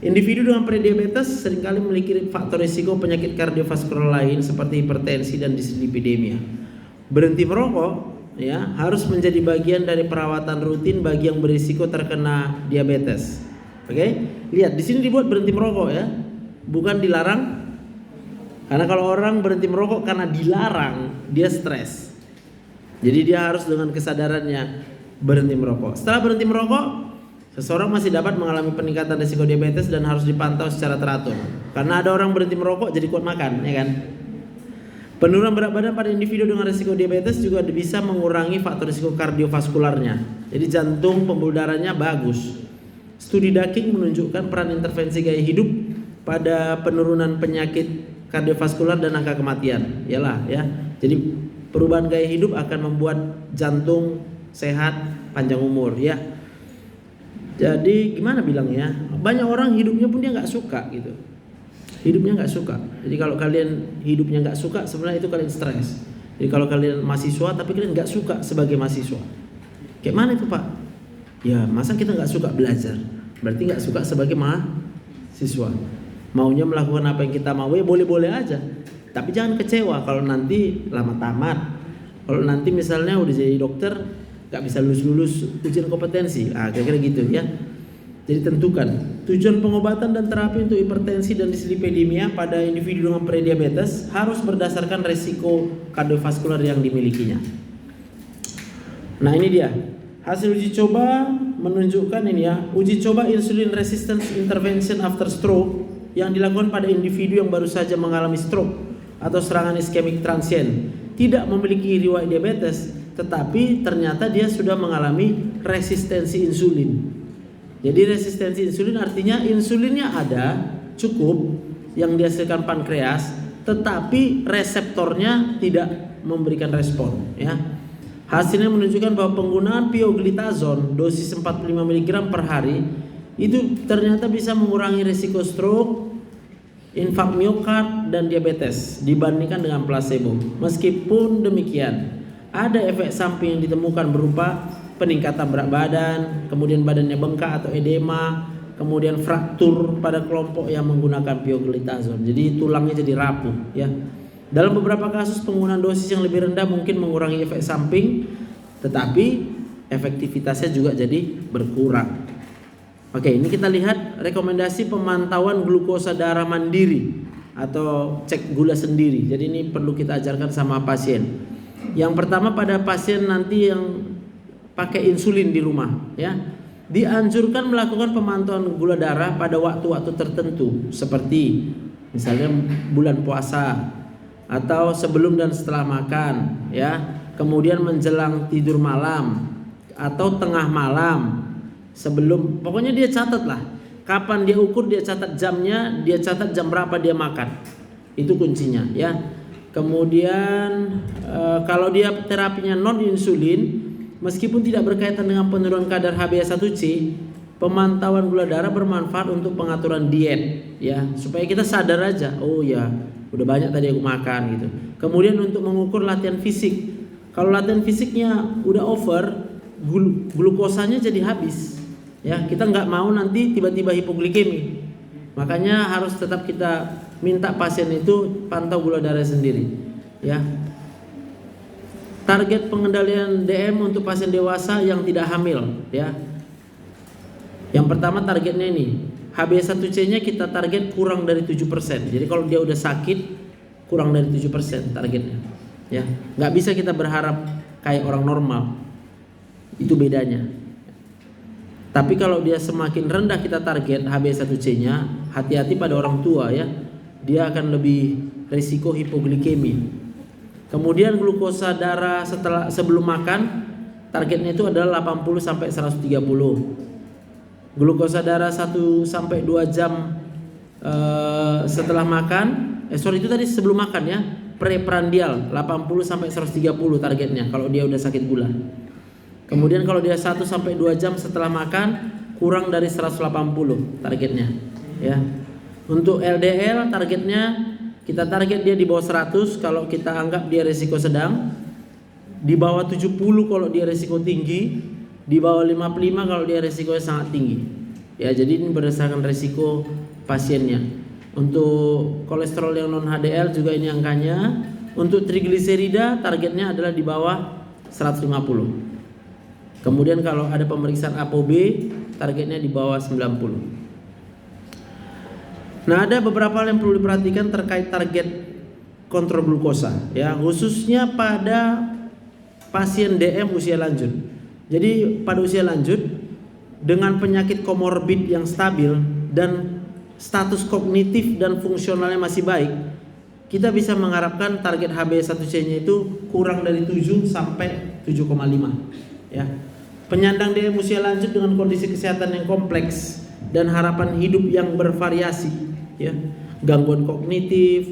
Individu dengan prediabetes seringkali memiliki faktor risiko penyakit kardiovaskular lain seperti hipertensi dan dislipidemia. Berhenti merokok ya harus menjadi bagian dari perawatan rutin bagi yang berisiko terkena diabetes. Oke? Lihat di sini dibuat berhenti merokok ya, bukan dilarang. Karena kalau orang berhenti merokok karena dilarang, dia stres. Jadi dia harus dengan kesadarannya berhenti merokok. Setelah berhenti merokok, seseorang masih dapat mengalami peningkatan risiko diabetes dan harus dipantau secara teratur. Karena ada orang berhenti merokok jadi kuat makan, ya kan? Penurunan berat badan pada individu dengan risiko diabetes juga bisa mengurangi faktor risiko kardiovaskularnya. Jadi jantung, pembuluh darahnya bagus. Studi Daking menunjukkan peran intervensi gaya hidup pada penurunan penyakit kardiovaskular dan angka kematian. Yalah ya. Jadi perubahan gaya hidup akan membuat jantung sehat, panjang umur ya. Jadi gimana bilangnya? Banyak orang hidupnya pun dia nggak suka gitu. Hidupnya nggak suka. Jadi kalau kalian hidupnya nggak suka, sebenarnya itu kalian stres. Jadi kalau kalian mahasiswa tapi kalian nggak suka sebagai mahasiswa, kayak mana itu Pak? Ya masa kita nggak suka belajar? Berarti nggak suka sebagai mahasiswa. Maunya melakukan apa yang kita mau ya boleh-boleh aja. Tapi jangan kecewa kalau nanti lama tamat. Kalau nanti misalnya udah jadi dokter nggak bisa lulus ujian kompetensi, kira-kira gitu ya. Jadi tentukan tujuan pengobatan dan terapi untuk hipertensi dan dislipidemia pada individu dengan prediabetes harus berdasarkan resiko kardiovaskular yang dimilikinya. Nah ini dia hasil uji coba menunjukkan ini ya, uji coba insulin resistance intervention after stroke yang dilakukan pada individu yang baru saja mengalami stroke atau serangan iskemik transien, tidak memiliki riwayat diabetes, tetapi ternyata dia sudah mengalami resistensi insulin. Jadi resistensi insulin artinya insulinnya ada cukup yang dihasilkan pankreas, tetapi reseptornya tidak memberikan respon ya. Hasilnya menunjukkan bahwa penggunaan pioglitazone dosis 45 mg per hari itu ternyata bisa mengurangi risiko stroke, infark miokard dan diabetes dibandingkan dengan placebo. Meskipun demikian, ada efek samping yang ditemukan berupa peningkatan berat badan, kemudian badannya bengkak atau edema, kemudian fraktur pada kelompok yang menggunakan pioglitazone. Jadi tulangnya jadi rapuh ya. Dalam beberapa kasus penggunaan dosis yang lebih rendah mungkin mengurangi efek samping, tetapi efektivitasnya juga jadi berkurang. Oke, ini kita lihat rekomendasi pemantauan glukosa darah mandiri atau cek gula sendiri. Jadi ini perlu kita ajarkan sama pasien. Yang pertama pada pasien nanti yang pakai insulin di rumah, ya. Dianjurkan melakukan pemantauan gula darah pada waktu-waktu tertentu, seperti misalnya bulan puasa atau sebelum dan setelah makan, ya. Kemudian menjelang tidur malam atau tengah malam, sebelum, pokoknya dia catat lah. Kapan dia ukur, dia catat jamnya, dia catat jam berapa dia makan. Itu kuncinya, ya. Kemudian kalau dia terapinya non insulin, meskipun tidak berkaitan dengan penurunan kadar HbA1c, pemantauan gula darah bermanfaat untuk pengaturan diet, ya, supaya kita sadar aja, oh ya, udah banyak tadi aku makan gitu. Kemudian untuk mengukur latihan fisik, kalau latihan fisiknya udah over, glukosanya jadi habis, ya, kita nggak mau nanti tiba-tiba hipoglikemi. Makanya harus tetap kita minta pasien itu pantau gula darah sendiri, ya. Target pengendalian DM untuk pasien dewasa yang tidak hamil, ya. Yang pertama targetnya ini, HbA1c-nya kita target kurang dari 7%. Jadi kalau dia udah sakit, kurang dari 7% targetnya, ya. Nggak bisa kita berharap kayak orang normal. Itu bedanya. Tapi kalau dia semakin rendah kita target HbA1c-nya, hati-hati pada orang tua, ya. Dia akan lebih risiko hipoglikemi. Kemudian glukosa darah sebelum makan, targetnya itu adalah 80 sampai 130. Glukosa darah 1 sampai 2 jam setelah makan, itu tadi sebelum makan, ya. Preprandial 80 sampai 130 targetnya kalau dia udah sakit gula. Kemudian kalau dia 1 sampai 2 jam setelah makan, kurang dari 180 targetnya, ya. Untuk LDL targetnya kita target dia di bawah 100 kalau kita anggap dia risiko sedang, di bawah 70 kalau dia risiko tinggi, di bawah 55 kalau dia risikonya sangat tinggi. Ya, jadi ini berdasarkan risiko pasiennya. Untuk kolesterol yang non HDL juga ini angkanya. Untuk trigliserida targetnya adalah di bawah 150. Kemudian kalau ada pemeriksaan ApoB, targetnya di bawah 90. Nah, ada beberapa hal yang perlu diperhatikan terkait target kontrol glukosa, ya, khususnya pada pasien DM usia lanjut. Jadi pada usia lanjut dengan penyakit komorbid yang stabil dan status kognitif dan fungsionalnya masih baik, kita bisa mengharapkan target HbA1c-nya itu kurang dari 7 sampai 7,5, ya. Penyandang DM usia lanjut dengan kondisi kesehatan yang kompleks dan harapan hidup yang bervariasi, ya, gangguan kognitif,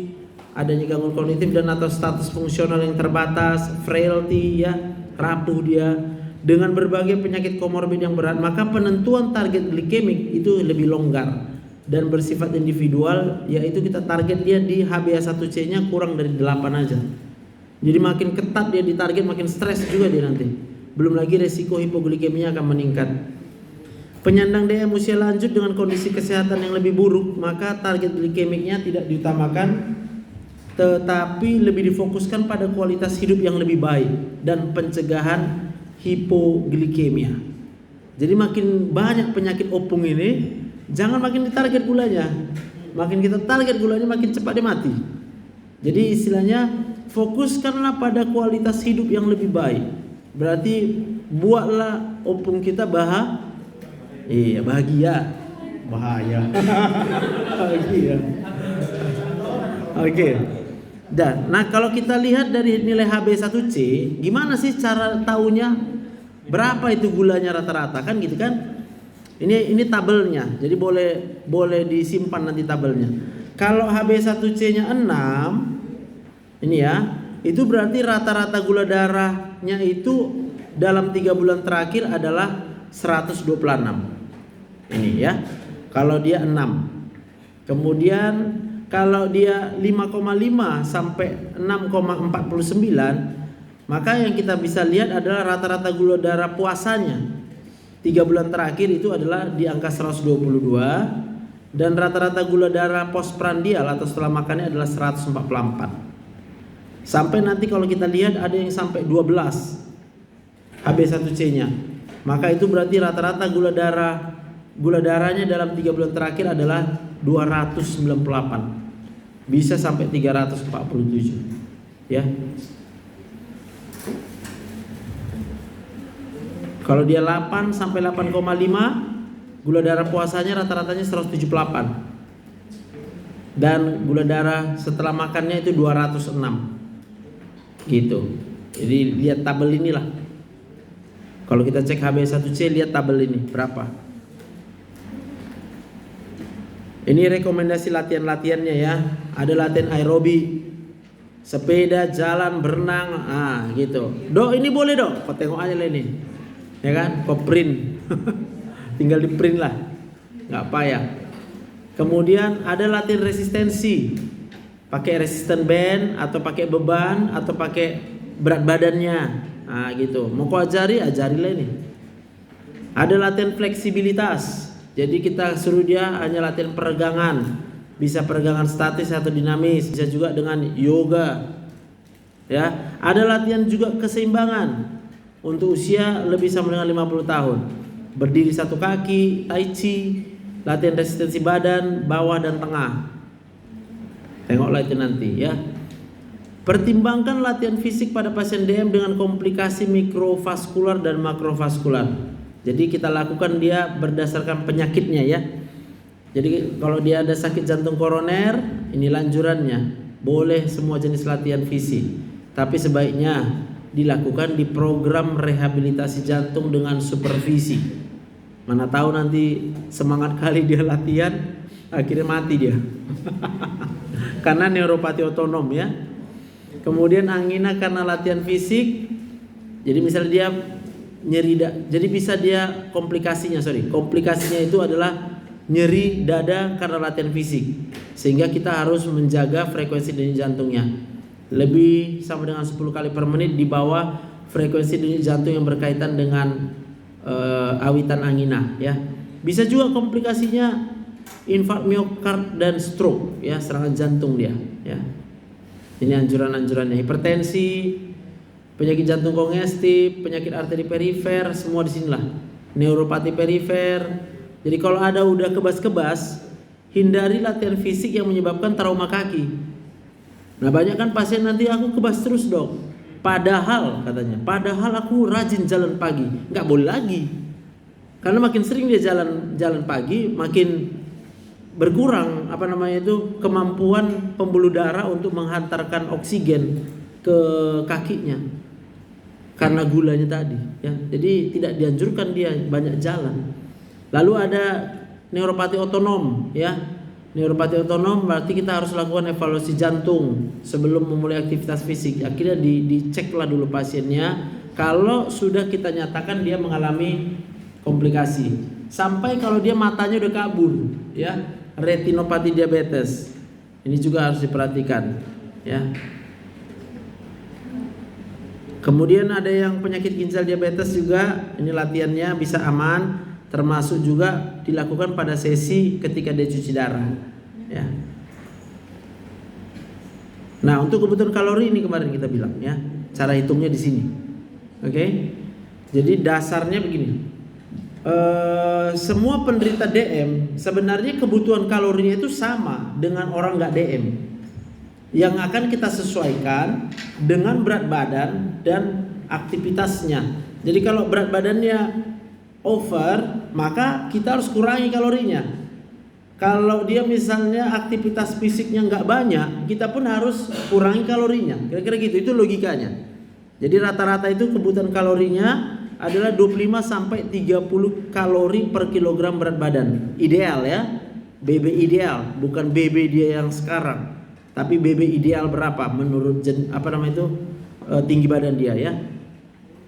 adanya gangguan kognitif dan atau status fungsional yang terbatas, frailty, ya, rapuh dia, dengan berbagai penyakit komorbid yang berat, maka penentuan target glikemik itu lebih longgar dan bersifat individual, yaitu kita target dia di HbA1c-nya kurang dari 8 aja. Jadi makin ketat dia ditarget, makin stres juga dia nanti. Belum lagi resiko hipoglikeminya akan meningkat. Penyandang DM usia lanjut dengan kondisi kesehatan yang lebih buruk, maka target glikemiknya tidak diutamakan, tetapi lebih difokuskan pada kualitas hidup yang lebih baik dan pencegahan hipoglikemia. Jadi makin banyak penyakit opung ini, jangan makin ditarget gulanya. Makin kita target gulanya, makin cepat dia mati. Jadi istilahnya fokuskanlah pada kualitas hidup yang lebih baik. Berarti buatlah opung kita bahagia. Bahaya. Bahagia. Oke. Dan nah, kalau kita lihat dari nilai HbA1c, gimana sih cara taunya berapa itu gulanya rata-rata, kan gitu kan? Ini tabelnya. Jadi boleh disimpan nanti tabelnya. Kalau HbA1c-nya 6, ini ya, itu berarti rata-rata gula darahnya itu dalam 3 bulan terakhir adalah 126. Ini ya, kalau dia 6. Kemudian kalau dia 5,5 sampai 6,49, maka yang kita bisa lihat adalah rata-rata gula darah puasanya 3 bulan terakhir itu adalah di angka 122, dan rata-rata gula darah postprandial atau setelah makannya adalah 144. Sampai nanti kalau kita lihat ada yang sampai 12 HbA1c-nya, maka itu berarti rata-rata gula darahnya dalam 3 bulan terakhir adalah 298, bisa sampai 347, ya. Kalau dia 8 sampai 8,5, gula darah puasanya rata-ratanya 178. Dan gula darah setelah makannya itu 206. Gitu. Jadi lihat tabel inilah. Kalau kita cek HbA1c, lihat tabel ini berapa. Ini rekomendasi latihan-latihannya ya. Ada latihan aerobik, sepeda, jalan, berenang, gitu. Dok, ini boleh dok? Kau tengok aja lah ini, ya kan? Kau print, tinggal di print lah, nggak payah. Kemudian ada latihan resistensi, pakai resistant band atau pakai beban atau pakai berat badannya, gitu. Mau kau ajarilah ini. Ada latihan fleksibilitas, jadi kita suruh dia hanya latihan peregangan. Bisa peregangan statis atau dinamis, bisa juga dengan yoga. Ya, ada latihan juga keseimbangan untuk usia lebih sama dengan 50 tahun. Berdiri satu kaki, tai chi, latihan resistensi badan, bawah dan tengah. Tengoklah itu nanti ya. Pertimbangkan latihan fisik pada pasien DM dengan komplikasi mikrovaskular dan makrovaskular. Jadi kita lakukan dia berdasarkan penyakitnya ya. Jadi kalau dia ada sakit jantung koroner, ini lanjurannya. Boleh semua jenis latihan fisik, tapi sebaiknya dilakukan di program rehabilitasi jantung dengan supervisi. Mana tahu nanti semangat kali dia latihan, akhirnya mati dia. Karena neuropati otonom ya. Kemudian angina karena latihan fisik. Jadi misalnya dia nyeri jadi bisa dia komplikasinya itu adalah nyeri dada karena latihan fisik, sehingga kita harus menjaga frekuensi denyut jantungnya lebih sama dengan 10 kali per menit di bawah frekuensi denyut jantung yang berkaitan dengan awitan angina ya. Bisa juga komplikasinya infark miokard dan stroke ya, serangan jantung dia ya. Ini anjuran-anjurannya. Hipertensi, penyakit jantung kongestif, penyakit arteri perifer, semua di sinilah. Neuropati perifer. Jadi kalau ada udah kebas-kebas, hindari latihan fisik yang menyebabkan trauma kaki. Nah banyak kan pasien nanti, aku kebas terus dok, padahal katanya, padahal aku rajin jalan pagi. Nggak boleh lagi, karena makin sering dia jalan pagi, makin berkurang kemampuan pembuluh darah untuk menghantarkan oksigen ke kakinya karena gulanya tadi ya. Jadi tidak dianjurkan dia banyak jalan. Lalu ada neuropati otonom ya. Neuropati otonom berarti kita harus lakukan evaluasi jantung sebelum memulai aktivitas fisik. Akhirnya diceklah dulu pasiennya. Kalau sudah kita nyatakan dia mengalami komplikasi, sampai kalau dia matanya udah kabur ya, retinopati diabetes. Ini juga harus diperhatikan ya. Kemudian ada yang penyakit ginjal diabetes juga, ini latihannya bisa aman. Termasuk juga dilakukan pada sesi ketika dia cuci darah ya. Nah untuk kebutuhan kalori ini kemarin kita bilang ya, cara hitungnya di sini. Oke. Jadi dasarnya begini. Semua penderita DM sebenarnya kebutuhan kalorinya itu sama dengan orang nggak DM. Yang akan kita sesuaikan dengan berat badan dan aktivitasnya. Jadi kalau berat badannya over, maka kita harus kurangi kalorinya. Kalau dia misalnya aktivitas fisiknya nggak banyak, kita pun harus kurangi kalorinya. Kira-kira gitu, itu logikanya. Jadi rata-rata itu kebutuhan kalorinya adalah 25 sampai 30 kalori per kilogram berat badan. Ideal ya. BB ideal, bukan BB dia yang sekarang. Tapi BB ideal berapa menurut tinggi badan dia ya.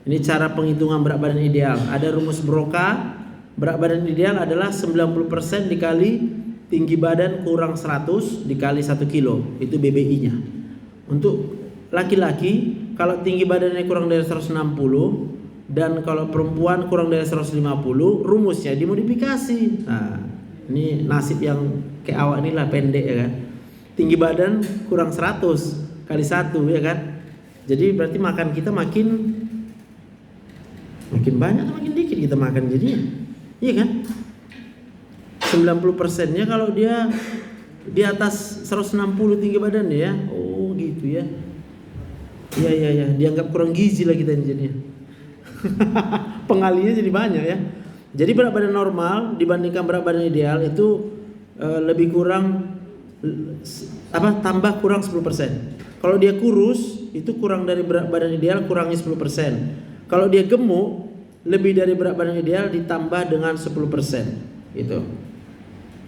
Ini cara penghitungan berat badan ideal. Ada rumus Broca. Berat badan ideal adalah 90% dikali tinggi badan kurang 100 dikali 1 kilo. Itu BBI-nya. Untuk laki-laki, kalau tinggi badannya kurang dari 160 dan kalau perempuan kurang dari 150, rumusnya dimodifikasi. Nah, ini nasib yang kayak awak inilah, pendek ya kan. Tinggi badan kurang 100 kali 1 ya kan. Jadi berarti makan kita makin banyak atau makin dikit kita makan jadinya. Iya kan? 90%-nya kalau dia di atas 160 tinggi badannya ya. Oh gitu ya. Iya, dianggap kurang gizi lah kita jadinya. Pengalinya jadi banyak ya. Jadi berat badan normal dibandingkan berat badan ideal itu lebih kurang tambah kurang 10%. Kalau dia kurus itu kurang dari berat badan ideal, kurangi 10%. Kalau dia gemuk lebih dari berat badan ideal ditambah dengan 10%. Gitu.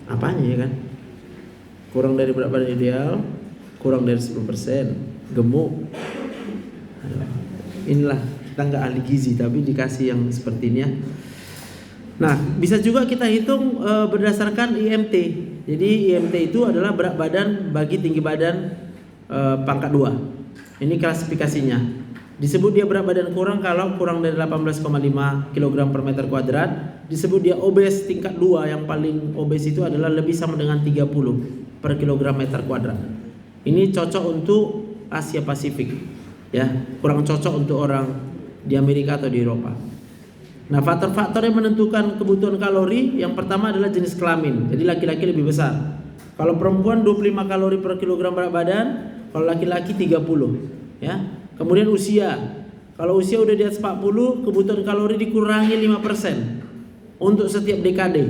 Apanya ya kan? Kurang dari berat badan ideal, kurang dari 10%, gemuk. Inilah, kita nggak ahli gizi tapi dikasih yang seperti ini ya. Nah, bisa juga kita hitung berdasarkan IMT. Jadi IMT itu adalah berat badan bagi tinggi badan pangkat 2. Ini klasifikasinya. Disebut dia berat badan kurang kalau kurang dari 18,5 kg per meter kuadrat. Disebut dia obes tingkat 2, yang paling obes itu adalah lebih sama dengan 30 per kilogram meter kuadrat. Ini cocok untuk Asia Pasifik, ya, kurang cocok untuk orang di Amerika atau di Eropa. Nah, faktor-faktor yang menentukan kebutuhan kalori yang pertama adalah jenis kelamin. Jadi laki-laki lebih besar. Kalau perempuan 25 kalori per kilogram berat badan, kalau laki-laki 30, ya. Kemudian usia. Kalau usia udah di atas 40, kebutuhan kalori dikurangi 5% untuk setiap dekade,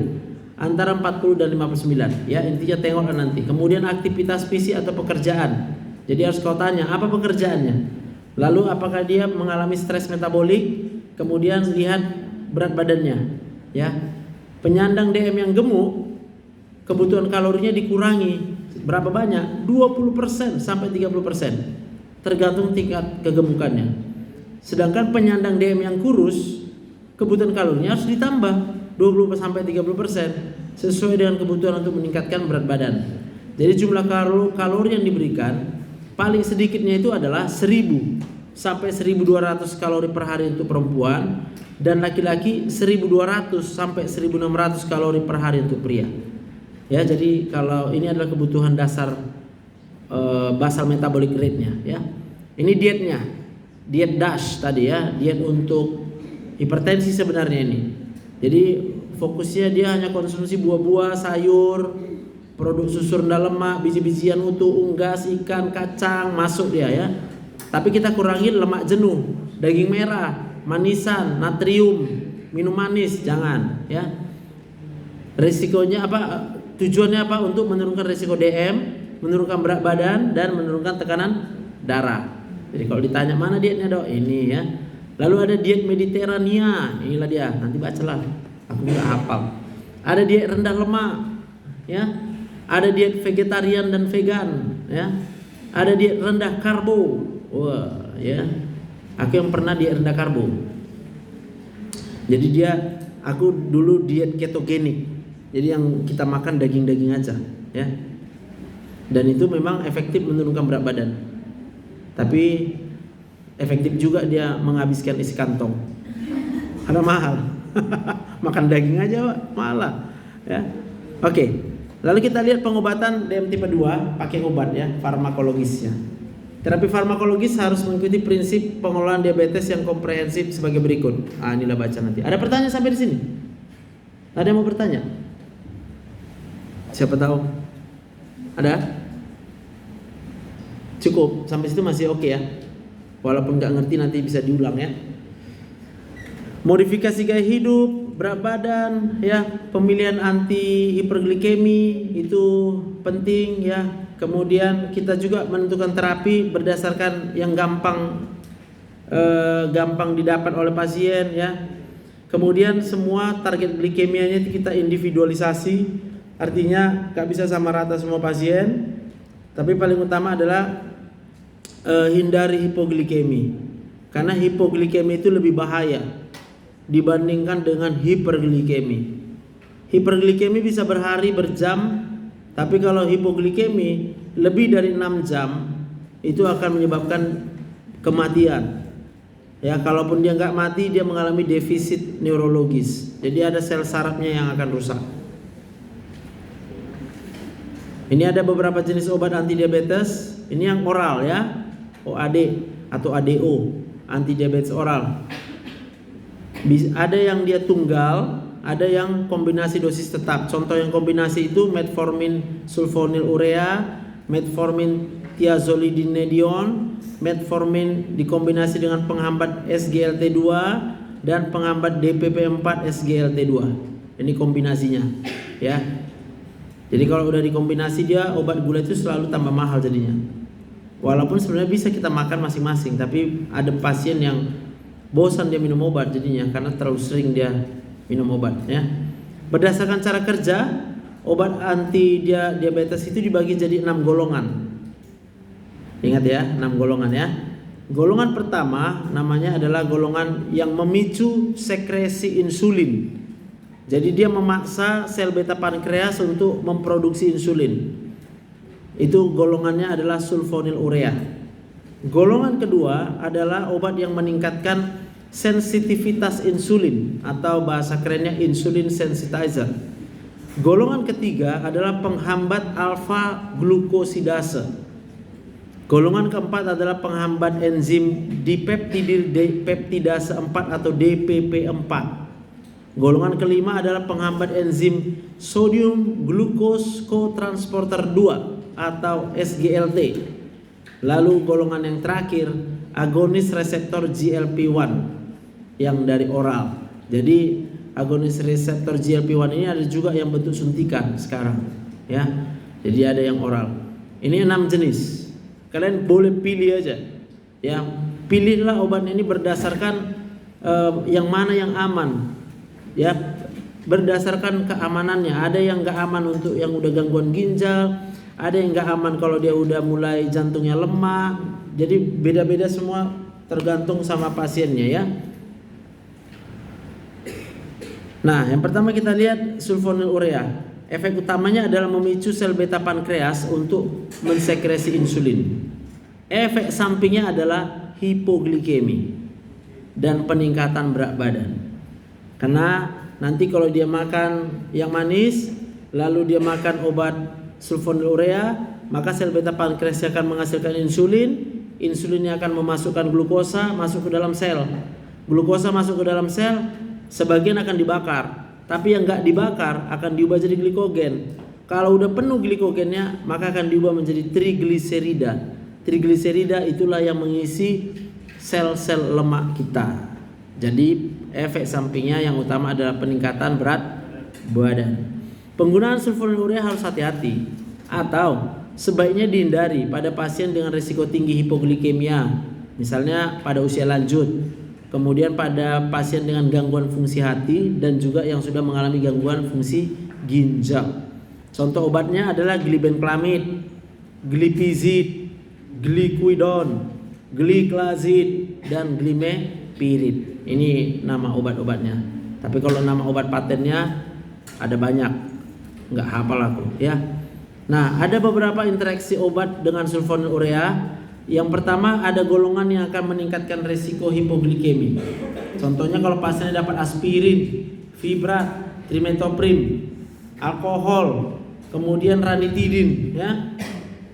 antara 40 dan 59, ya, intinya tengoklah nanti. Kemudian aktivitas fisik atau pekerjaan. Jadi harus kau tanya apa pekerjaannya. Lalu apakah dia mengalami stres metabolik? Kemudian lihat berat badannya, ya. Penyandang DM yang gemuk, kebutuhan kalorinya dikurangi berapa banyak? 20% sampai 30%, tergantung tingkat kegemukannya. Sedangkan penyandang DM yang kurus, kebutuhan kalorinya harus ditambah 20 sampai 30% sesuai dengan kebutuhan untuk meningkatkan berat badan. Jadi jumlah kalori yang diberikan paling sedikitnya itu adalah 1000 sampai 1200 kalori per hari untuk perempuan, dan laki-laki 1200 sampai 1600 kalori per hari untuk pria. Ya, jadi kalau ini adalah kebutuhan dasar basal metabolic rate-nya, ya. Ini dietnya. Diet DASH tadi ya, diet untuk hipertensi sebenarnya ini. Jadi fokusnya dia hanya konsumsi buah-buah, sayur, produk susu rendah lemak, biji-bijian utuh, unggas, ikan, kacang, masuk dia ya. Tapi kita kurangi lemak jenuh, daging merah, manisan, natrium, minum manis, jangan ya. Risikonya apa? Tujuannya apa? Untuk menurunkan risiko DM, menurunkan berat badan, dan menurunkan tekanan darah. Jadi kalau ditanya mana dietnya dok, ini ya. Lalu ada diet Mediterania, inilah dia. Nanti bacalah, aku nggak hafal. Ada diet rendah lemak, ya. Ada diet vegetarian dan vegan, ya. Ada diet rendah karbo. Wah, ya. Aku yang pernah diet rendah karbo. Jadi aku dulu diet ketogenik. Jadi yang kita makan daging-daging aja, ya. Dan itu memang efektif menurunkan berat badan. Tapi efektif juga dia menghabiskan isi kantong. Karena mahal. Makan daging aja malah, ya. Oke. Lalu kita lihat pengobatan DM tipe 2 pakai obat ya, farmakologisnya. Terapi farmakologis harus mengikuti prinsip pengelolaan diabetes yang komprehensif sebagai berikut. Inilah baca nanti. Ada pertanyaan sampai di sini? Ada yang mau bertanya? Siapa tahu? Ada? Cukup, sampai situ masih oke ya. Walaupun nggak ngerti nanti bisa diulang ya. Modifikasi gaya hidup, berat badan, ya, pemilihan anti hiperglikemi itu penting ya. Kemudian kita juga menentukan terapi berdasarkan yang gampang didapat oleh pasien ya. Kemudian semua target glikemianya kita individualisasi, artinya nggak bisa sama rata semua pasien. Tapi paling utama adalah hindari hipoglikemi, karena hipoglikemi itu lebih bahaya dibandingkan dengan hiperglikemi. Hiperglikemi bisa berhari, berjam, tapi kalau hipoglikemi lebih dari 6 jam itu akan menyebabkan kematian. Ya, kalaupun dia nggak mati, dia mengalami defisit neurologis. Jadi ada sel sarafnya yang akan rusak. Ini ada beberapa jenis obat anti diabetes. Ini yang oral ya, OAD atau ADO, anti diabetes oral. Ada yang dia tunggal, ada yang kombinasi dosis tetap. Contoh yang kombinasi itu metformin sulfonyl urea, metformin thiazolidinedion, metformin dikombinasi dengan penghambat SGLT2, dan penghambat DPP4 SGLT2. Ini kombinasinya, ya. Jadi kalau udah dikombinasi dia obat gula itu selalu tambah mahal jadinya. Walaupun sebenarnya bisa kita makan masing-masing, tapi ada pasien yang bosan dia minum obat jadinya karena terlalu sering dia minum obat, ya. Berdasarkan cara kerja, obat anti diabetes itu dibagi jadi 6 golongan. Ingat ya, 6 golongan ya. Golongan pertama namanya adalah golongan yang memicu sekresi insulin. Jadi dia memaksa sel beta pankreas untuk memproduksi insulin. Itu golongannya adalah sulfonylurea. Golongan kedua adalah obat yang meningkatkan sensitivitas insulin atau bahasa kerennya insulin sensitizer. Golongan ketiga adalah penghambat alfa glukosidase. Golongan keempat adalah penghambat enzim dipeptidase 4 atau DPP4. Golongan kelima adalah penghambat enzim sodium glucose cotransporter 2 atau SGLT. Lalu golongan yang terakhir agonis reseptor GLP-1 yang dari oral. Jadi agonis reseptor GLP-1 ini ada juga yang bentuk suntikan sekarang, ya. Jadi ada yang oral. Ini 6 jenis. Kalian boleh pilih aja, ya. Pilihlah obatnya ini berdasarkan yang mana yang aman, ya, berdasarkan keamanannya. Ada yang nggak aman untuk yang udah gangguan ginjal, ada yang nggak aman kalau dia udah mulai jantungnya lemah. Jadi beda-beda semua tergantung sama pasiennya, ya. Nah, yang pertama kita lihat sulfonylurea. Efek utamanya adalah memicu sel beta pankreas untuk mensekresi insulin. Efek sampingnya adalah hipoglikemi dan peningkatan berat badan. Karena nanti kalau dia makan yang manis, lalu dia makan obat sulfonylurea, maka sel beta pankreas akan menghasilkan insulin. Insulinnya akan memasukkan glukosa masuk ke dalam sel. Glukosa masuk ke dalam sel, sebagian akan dibakar, tapi yang nggak dibakar akan diubah jadi glikogen. Kalau udah penuh glikogennya, maka akan diubah menjadi trigliserida. Trigliserida itulah yang mengisi sel-sel lemak kita. Jadi efek sampingnya yang utama adalah peningkatan berat badan. Penggunaan sulfonylurea harus hati-hati atau sebaiknya dihindari pada pasien dengan risiko tinggi hipoglikemia, misalnya pada usia lanjut, kemudian pada pasien dengan gangguan fungsi hati dan juga yang sudah mengalami gangguan fungsi ginjal. Contoh obatnya adalah glibenclamid, glipizid, glikuidon, gliclazid, dan glimepirid. Ini nama obat-obatnya. Tapi kalau nama obat patennya ada banyak, nggak hafal aku, ya. Nah, ada beberapa interaksi obat dengan sulfonylurea. Yang pertama ada golongan yang akan meningkatkan risiko hipoglikemi. Contohnya kalau pasiennya dapat aspirin, fibrat, trimethoprim, alkohol, kemudian ranitidin, ya.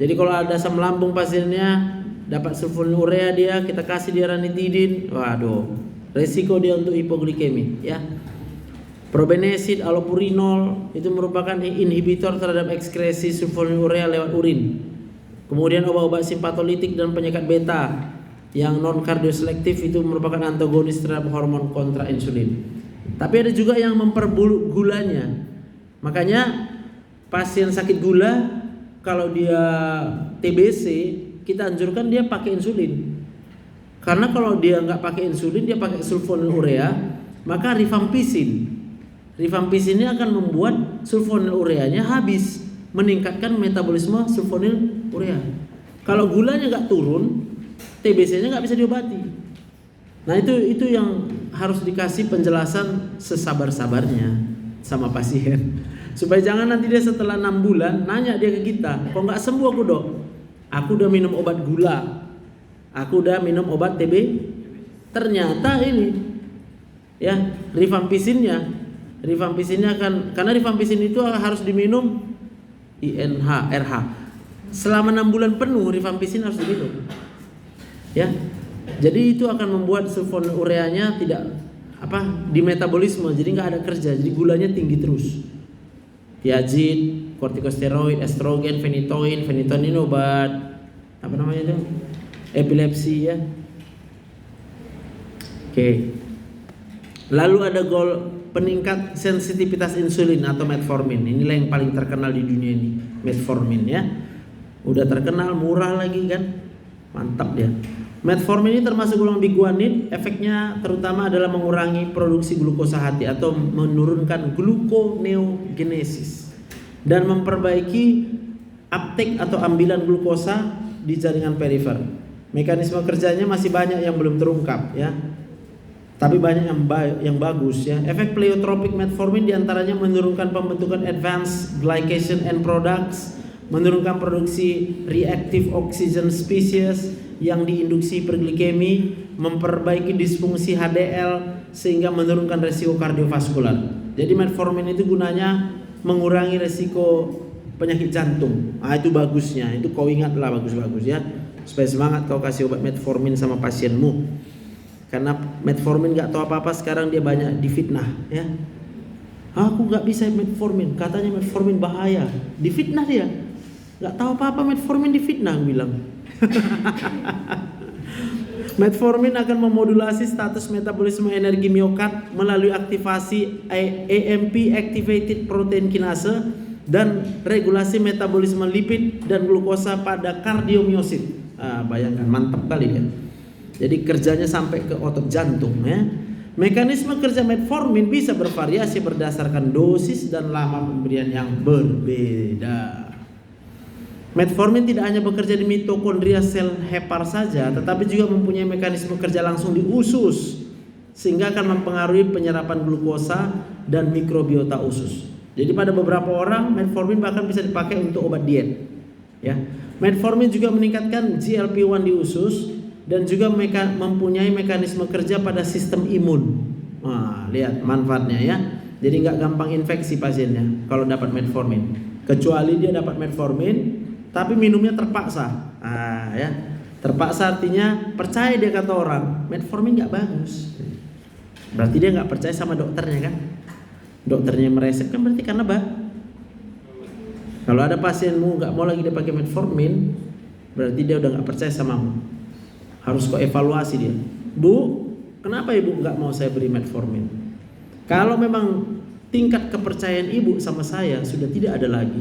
Jadi kalau ada asam lambung pasiennya dapat sulfonylurea dia, kita kasih dia ranitidin, waduh, risiko dia untuk hipoglikemi, ya. Probenesid, allopurinol itu merupakan inhibitor terhadap ekskresi sulfonylurea lewat urin. Kemudian obat-obat simpatolitik dan penyekat beta yang non kardioselektif itu merupakan antagonis terhadap hormon kontrainsulin. Tapi ada juga yang memperburuk gulanya. Makanya pasien sakit gula kalau dia TBC kita anjurkan dia pakai insulin. Karena kalau dia nggak pakai insulin, dia pakai sulfonylurea, maka rifampisin ini akan membuat sulfonylureanya habis, meningkatkan metabolisme sulfonylurea. Kalau gulanya nggak turun, TBC-nya nggak bisa diobati. Nah itu yang harus dikasih penjelasan sesabar-sabarnya sama pasien, supaya jangan nanti dia setelah 6 bulan nanya dia ke kita, kok nggak sembuh aku dok? Aku udah minum obat gula, aku udah minum obat TB, ternyata ini, ya, rifampisinnya akan, karena rifampisin itu harus diminum INH, RH. Selama 6 bulan penuh rifampisin harus diminum, ya. Jadi itu akan membuat sulfonylureanya tidak di metabolisme, jadi nggak ada kerja, jadi gulanya tinggi terus. Tiazid, kortikosteroid, estrogen, phenytoin ini obat apa namanya itu? Epilepsi, ya. Oke. Lalu ada peningkat sensitivitas insulin atau metformin. Inilah yang paling terkenal di dunia ini, metformin ya. Udah terkenal, murah lagi kan, mantap dia. Metformin ini termasuk golongan biguanid. Efeknya terutama adalah mengurangi produksi glukosa hati atau menurunkan gluconeogenesis dan memperbaiki uptake atau ambilan glukosa di jaringan perifer. Mekanisme kerjanya masih banyak yang belum terungkap ya, tapi banyak yang bagus ya. Efek pleiotropik metformin diantaranya menurunkan pembentukan advanced glycation end products, menurunkan produksi reactive oxygen species yang diinduksi hiperglikemi, memperbaiki disfungsi HDL sehingga menurunkan resiko kardiovaskular. Jadi metformin itu gunanya mengurangi resiko penyakit jantung. Itu bagusnya, itu kau ingatlah bagus-bagus ya. Supaya semangat kau kasih obat metformin sama pasienmu. Karena metformin gak tahu apa-apa, sekarang dia banyak difitnah ya. Aku gak bisa metformin, katanya metformin bahaya. Difitnah dia. Gak tahu apa-apa metformin difitnah bilang. Metformin akan memodulasi status metabolisme energi miokard melalui aktivasi AMP activated protein kinase dan regulasi metabolisme lipid dan glukosa pada kardiomyosit. Bayangkan, mantap kali ya. Jadi kerjanya sampai ke otot jantung ya. Mekanisme kerja metformin bisa bervariasi berdasarkan dosis dan lama pemberian yang berbeda. Metformin tidak hanya bekerja di mitokondria sel hepar saja, tetapi juga mempunyai mekanisme kerja langsung di usus, sehingga akan mempengaruhi penyerapan glukosa dan mikrobiota usus. Jadi pada beberapa orang metformin bahkan bisa dipakai untuk obat diet ya. Metformin juga meningkatkan GLP-1 di usus dan juga mempunyai mekanisme kerja pada sistem imun. Lihat manfaatnya ya. Jadi nggak gampang infeksi pasiennya kalau dapat metformin. Kecuali dia dapat metformin tapi minumnya terpaksa. Ya. Terpaksa artinya percaya dia kata orang, metformin nggak bagus. Berarti dia nggak percaya sama dokternya kan? Dokternya meresep kan berarti karena kalau ada pasienmu nggak mau lagi dia pakai metformin, berarti dia udah nggak percaya samamu. Harus kau evaluasi dia. Bu, kenapa ibu nggak mau saya beri metformin? Kalau memang tingkat kepercayaan ibu sama saya sudah tidak ada lagi,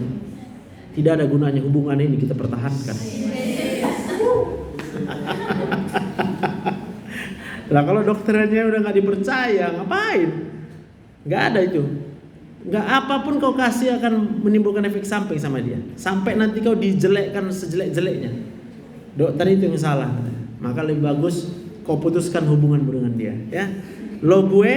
tidak ada gunanya hubungan ini kita pertahankan. Lah kalau dokternya udah nggak dipercaya, ngapain? Nggak ada itu. Nggak, apapun kau kasih akan menimbulkan efek samping sama dia. Sampai nanti kau dijelekkan sejelek-jeleknya. Dokter itu yang salah. Maka lebih bagus kau putuskan hubunganmu dengan dia ya. Lo gue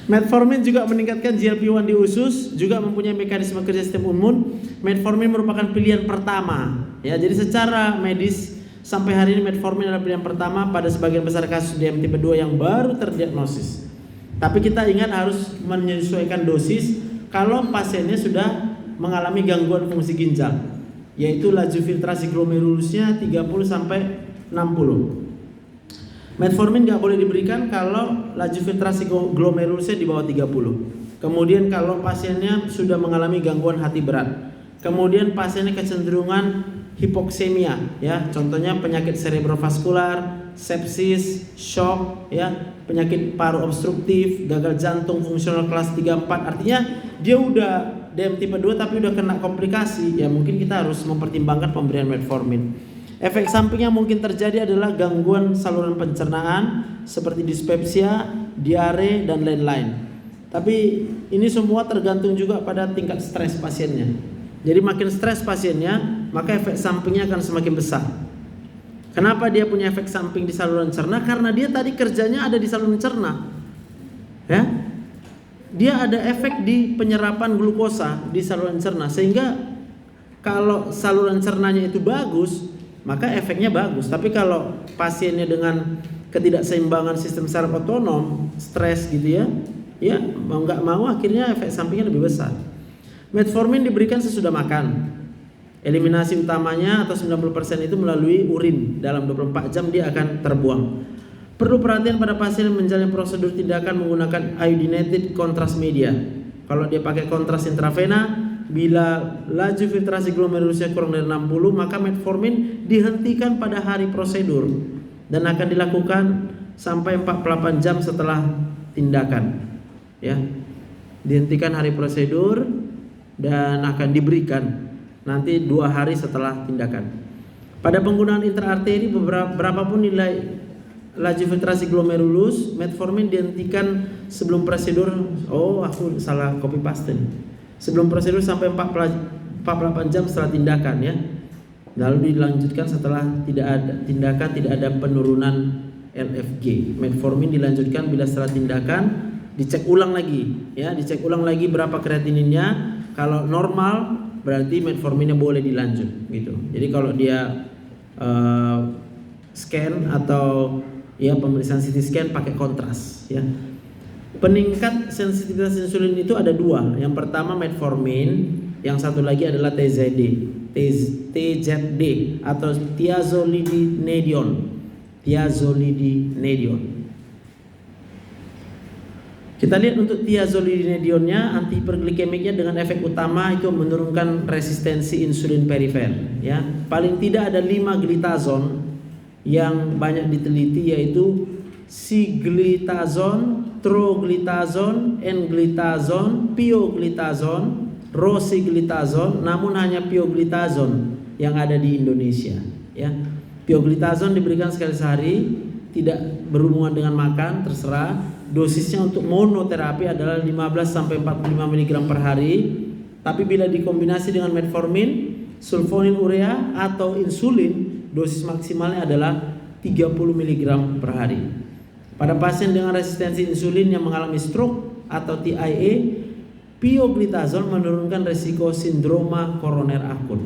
Metformin juga meningkatkan GLP-1 di usus, juga mempunyai mekanisme kerja sistem imun. Metformin merupakan pilihan pertama ya. Jadi secara medis sampai hari ini metformin adalah pilihan pertama pada sebagian besar kasus DM tipe 2 yang baru terdiagnosis. Tapi kita ingat harus menyesuaikan dosis kalau pasiennya sudah mengalami gangguan fungsi ginjal, yaitu laju filtrasi glomerulusnya 30 sampai 60. Metformin nggak boleh diberikan kalau laju filtrasi glomerulusnya di bawah 30. Kemudian kalau pasiennya sudah mengalami gangguan hati berat. Kemudian pasiennya kecenderungan hipoksemia ya, contohnya penyakit cerebrovaskular, sepsis, shock ya, penyakit paru obstruktif, gagal jantung fungsional kelas 3-4. Artinya dia udah DM tipe 2 tapi udah kena komplikasi ya, mungkin kita harus mempertimbangkan pemberian metformin. Efek samping yang mungkin terjadi adalah gangguan saluran pencernaan seperti dispepsia, diare dan lain-lain. Tapi ini semua tergantung juga pada tingkat stres pasiennya. Jadi makin stres pasiennya, maka efek sampingnya akan semakin besar. Kenapa dia punya efek samping di saluran cerna? Karena dia tadi kerjanya ada di saluran cerna. Ya. Dia ada efek di penyerapan glukosa di saluran cerna, sehingga kalau saluran cernanya itu bagus, maka efeknya bagus. Tapi kalau pasiennya dengan ketidakseimbangan sistem saraf otonom, stres gitu ya mau nggak mau akhirnya efek sampingnya lebih besar. Metformin diberikan sesudah makan. Eliminasi utamanya atau 90% itu melalui urin. Dalam 24 jam dia akan terbuang. Perlu perhatian pada pasien yang menjalani prosedur tindakan menggunakan iodinated contrast media. Kalau dia pakai kontras intravena, bila laju filtrasi glomerulusnya kurang dari 60, maka metformin dihentikan pada hari prosedur. dan akan dilakukan sampai 48 jam setelah tindakan. Ya, dihentikan hari prosedur dan akan diberikan nanti 2 hari setelah tindakan. Pada penggunaan intraarteri berapapun nilai laju filtrasi glomerulus, metformin dihentikan sebelum prosedur. Oh, aku salah copy paste nih. Sebelum prosedur sampai 48 jam setelah tindakan ya. Lalu dilanjutkan setelah tidak ada tindakan, tidak ada penurunan LFG. Metformin dilanjutkan bila setelah tindakan dicek ulang lagi ya, dicek ulang lagi berapa kreatininnya. Kalau normal berarti metforminnya boleh dilanjut gitu. Jadi kalau dia scan atau ya pemeriksaan CT scan pakai kontras ya. Peningkat sensitivitas insulin itu ada 2. Yang pertama metformin, yang satu lagi adalah TZD atau thiazolidinedion. Kita lihat untuk thiazolidinedionnya, antihiperglikemiknya dengan efek utama itu menurunkan resistensi insulin perifer ya. Paling tidak ada 5 glitazon yang banyak diteliti, yaitu siglitazon, troglitazon, N-glitazon, pioglitazon, rosiglitazon, namun hanya pioglitazon yang ada di Indonesia ya. Pioglitazon diberikan sekali sehari, tidak berhubungan dengan makan, terserah. Dosisnya untuk monoterapi adalah 15 sampai 45 mg per hari, tapi bila dikombinasi dengan metformin, sulfonin urea atau insulin, dosis maksimalnya adalah 30 mg per hari. Pada pasien dengan resistensi insulin yang mengalami stroke atau TIA, pioglitazon menurunkan resiko sindroma koroner akut.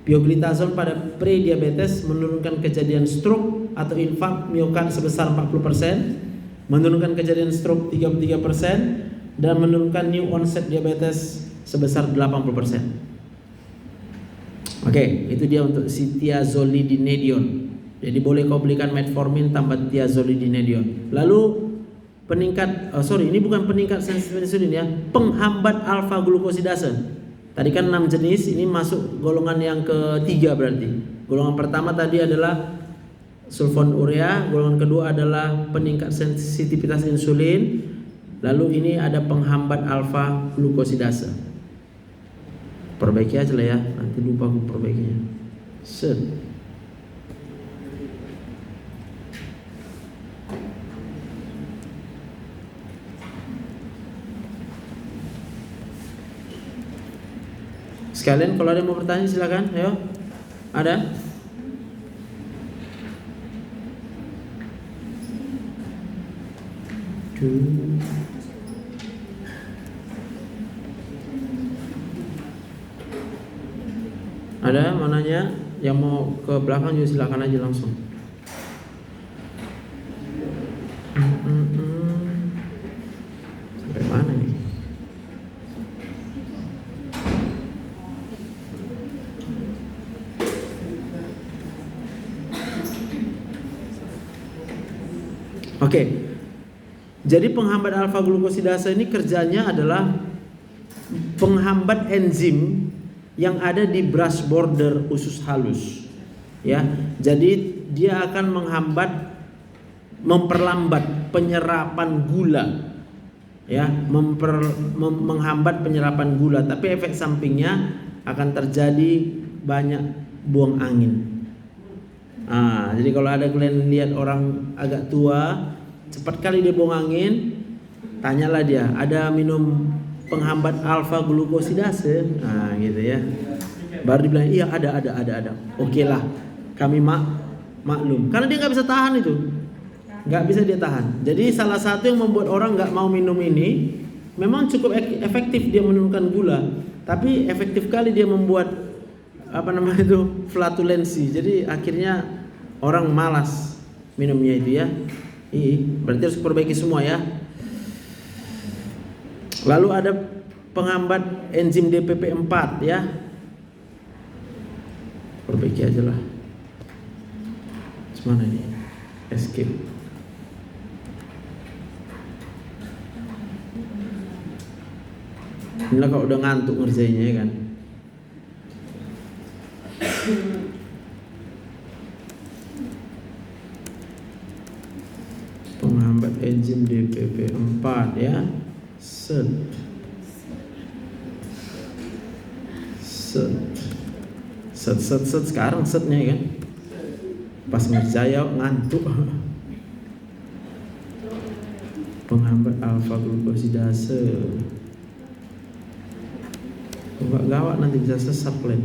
Pioglitazon pada prediabetes menurunkan kejadian stroke atau infark miokard sebesar 40%, menurunkan kejadian stroke 33%, dan menurunkan new onset diabetes sebesar 80%. Oke, itu dia untuk si thiazolidinedion. Jadi boleh kau belikan metformin tambah thiazolidinedion. Lalu peningkat, ini bukan peningkat sensitivitas insulin ya, penghambat alfa glukosidase. Tadi kan 6 jenis, ini masuk golongan yang ketiga berarti. Golongan pertama tadi adalah sulfon urea, golongan kedua adalah peningkat sensitivitas insulin, lalu ini ada penghambat alfa glukosidase. Perbaiki aja lah ya, nanti lupa aku perbaikinya. Set. Sekalian kalau ada yang mau bertanya silakan, ayo. Ada? Ada mau nanya? Yang mau ke belakang juga silakan aja langsung. Sampai mana nih? Oke. Jadi penghambat alfa glukosidase ini kerjanya adalah penghambat enzim yang ada di brush border usus halus. Ya. Jadi dia akan memperlambat penyerapan gula. Ya, menghambat penyerapan gula, tapi efek sampingnya akan terjadi banyak buang angin. Jadi kalau ada kalian lihat orang agak tua, cepat kali dia buang angin, tanyalah dia, ada minum penghambat alfa glukosidase? Gitu ya. Baru dibilang iya ada. Oke lah, kami maklum. Karena dia nggak bisa tahan itu, nggak bisa dia tahan. Jadi salah satu yang membuat orang nggak mau minum ini, memang cukup efektif dia menurunkan gula, tapi efektif kali dia membuat flatulensi. Jadi akhirnya orang malas minumnya itu ya. Berarti harus perbaiki semua ya. Lalu ada penghambat enzim DPP4 ya. Perbaiki aja lah. Mana ini? Escape. Inilah kalau udah ngantuk ngerjainnya ya kan. enzim DPP4 ya. Set. Sekarang setnya kan. Pas ngerjaya ngantuk. Penghambat alfa glukosidase. Enggak gawat nanti bisa sesat plan.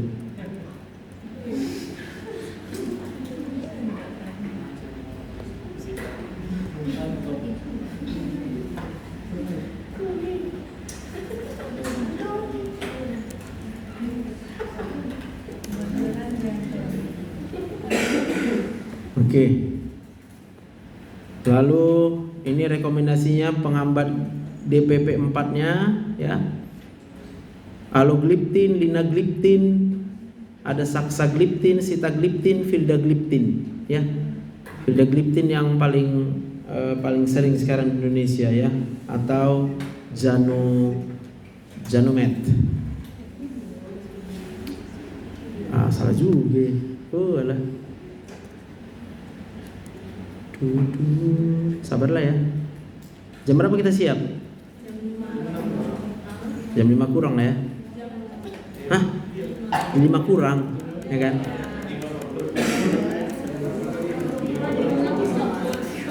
Oke. Lalu ini rekomendasinya penghambat DPP4-nya ya. Alogliptin, linagliptin, ada saxagliptin, sitagliptin, vildagliptin ya. Vildagliptin yang paling sering sekarang di Indonesia ya, atau Janomet. Salah juga. Oh alah. Sabarlah ya. Jam berapa kita siap? Jam 5 kurang lah ya. Hah? 5 kurang, ya kan?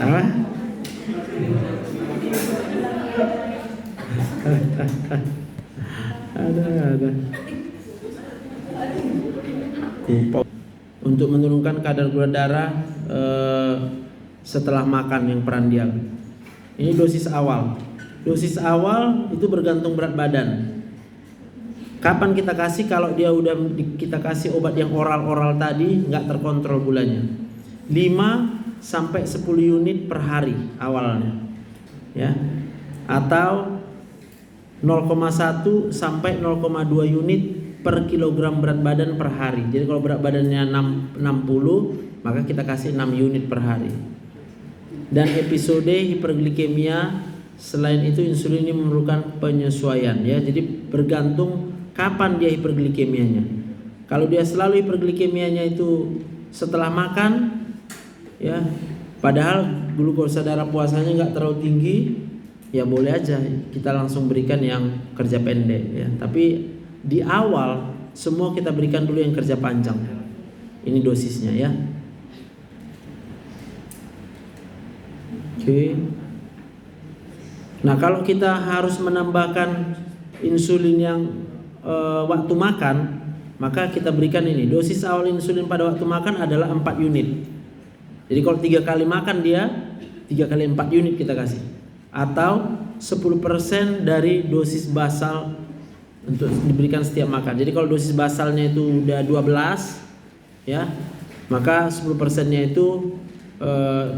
Apa? Ada. Untuk menurunkan kadar gula darah setelah makan yang prandial. Ini dosis awal. Dosis awal itu bergantung berat badan. Kapan kita kasih? Kalau dia udah kita kasih obat yang oral tadi, nggak terkontrol gulanya. 5 sampai 10 unit per hari awalnya, ya. Atau 0,1 sampai 0,2 unit per kilogram berat badan per hari. Jadi kalau berat badannya 60, maka kita kasih 6 unit per hari. Dan episode hiperglikemia, selain itu insulin ini memerlukan penyesuaian ya. Jadi bergantung kapan dia hiperglikemianya. Kalau dia selalu hiperglikemianya itu setelah makan ya, padahal glukosa darah puasanya nggak terlalu tinggi, ya boleh aja kita langsung berikan yang kerja pendek ya. Tapi di awal semua kita berikan dulu yang kerja panjang. Ini dosisnya ya. Oke. Nah, kalau kita harus menambahkan insulin yang waktu makan, maka kita berikan ini. Dosis awal insulin pada waktu makan adalah 4 unit. Jadi kalau 3 kali makan dia 3 kali 4 unit kita kasih. Atau 10% dari dosis basal untuk diberikan setiap makan. Jadi kalau dosis basalnya itu udah 12 ya, maka 10%-nya itu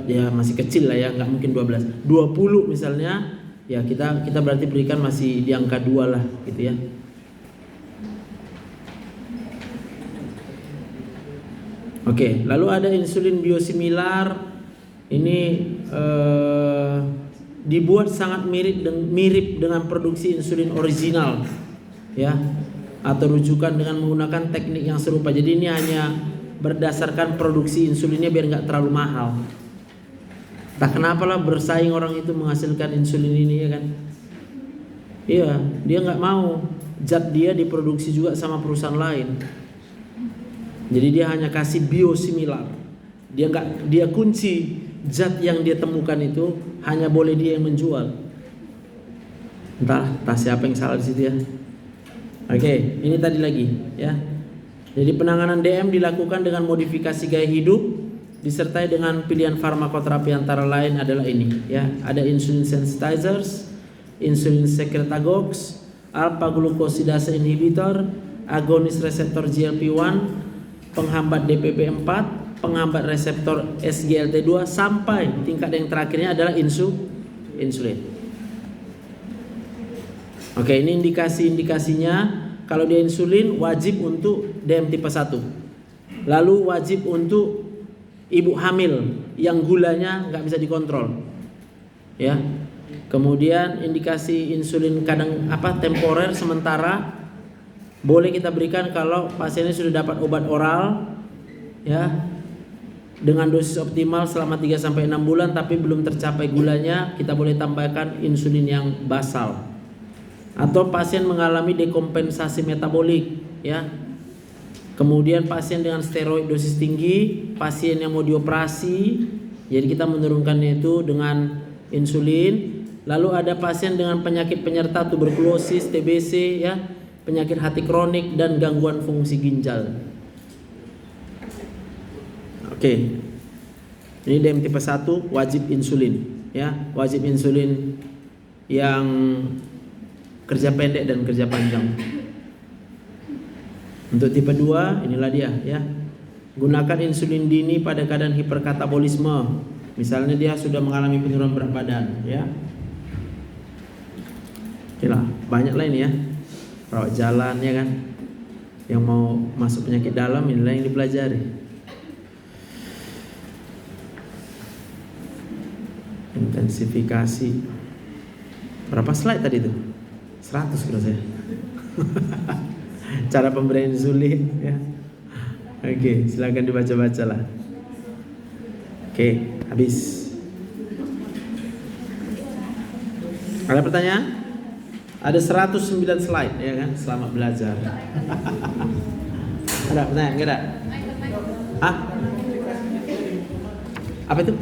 ya masih kecil lah ya, nggak mungkin 12. 20 misalnya ya kita berarti berikan masih di angka 2 lah gitu ya. Oke, lalu ada insulin biosimilar. Ini dibuat sangat mirip dengan produksi insulin original ya, atau rujukan dengan menggunakan teknik yang serupa. Jadi ini hanya berdasarkan produksi insulinnya biar nggak terlalu mahal. Tak kenapa lah bersaing orang itu menghasilkan insulin ini ya kan. Iya, dia nggak mau zat dia diproduksi juga sama perusahaan lain. Jadi dia hanya kasih biosimilar. Dia kunci zat yang dia temukan itu hanya boleh dia yang menjual. Entah siapa yang salah di situ ya. Oke, ini tadi lagi ya. Jadi penanganan DM dilakukan dengan modifikasi gaya hidup disertai dengan pilihan farmakoterapi antara lain adalah ini ya. Ada insulin sensitizers, insulin secretagogues, alpha glucosidase inhibitor, agonis reseptor GLP-1, penghambat DPP4, penghambat reseptor SGLT2 sampai tingkat yang terakhirnya adalah insulin. Oke, ini indikasi-indikasinya. Kalau dia insulin wajib untuk DM tipe 1. Lalu wajib untuk ibu hamil yang gulanya nggak bisa dikontrol. Ya. Kemudian indikasi insulin kadang temporer sementara boleh kita berikan kalau pasiennya sudah dapat obat oral ya. dengan dosis optimal selama 3-6 bulan tapi belum tercapai gulanya, kita boleh tambahkan insulin yang basal. Atau pasien mengalami dekompensasi metabolik, ya. Kemudian pasien dengan steroid dosis tinggi, pasien yang mau dioperasi, jadi kita menurunkannya itu dengan insulin. Lalu ada pasien dengan penyakit penyerta tuberkulosis, TBC, ya, penyakit hati kronik dan gangguan fungsi ginjal. Oke. Ini DM tipe 1 wajib insulin, ya, wajib insulin yang kerja pendek dan kerja panjang. Untuk tipe 2 inilah dia, ya. Gunakan insulin dini pada keadaan hiperkatabolisme. Misalnya dia sudah mengalami penurunan berat badan, ya. Oke lah, banyak lah ini, ya. Rawat jalan, ya kan. Yang mau masuk penyakit dalam inilah yang dipelajari. Intensifikasi. Berapa slide tadi itu? 100 kira saya. Cara pemberian insulin, ya. Oke, silakan dibaca-baca lah. Oke, habis. Ada pertanyaan? Ada 109 slide, ya kan? Selamat belajar. Ada pertanyaan? Enggak ada? Ah? Apa itu?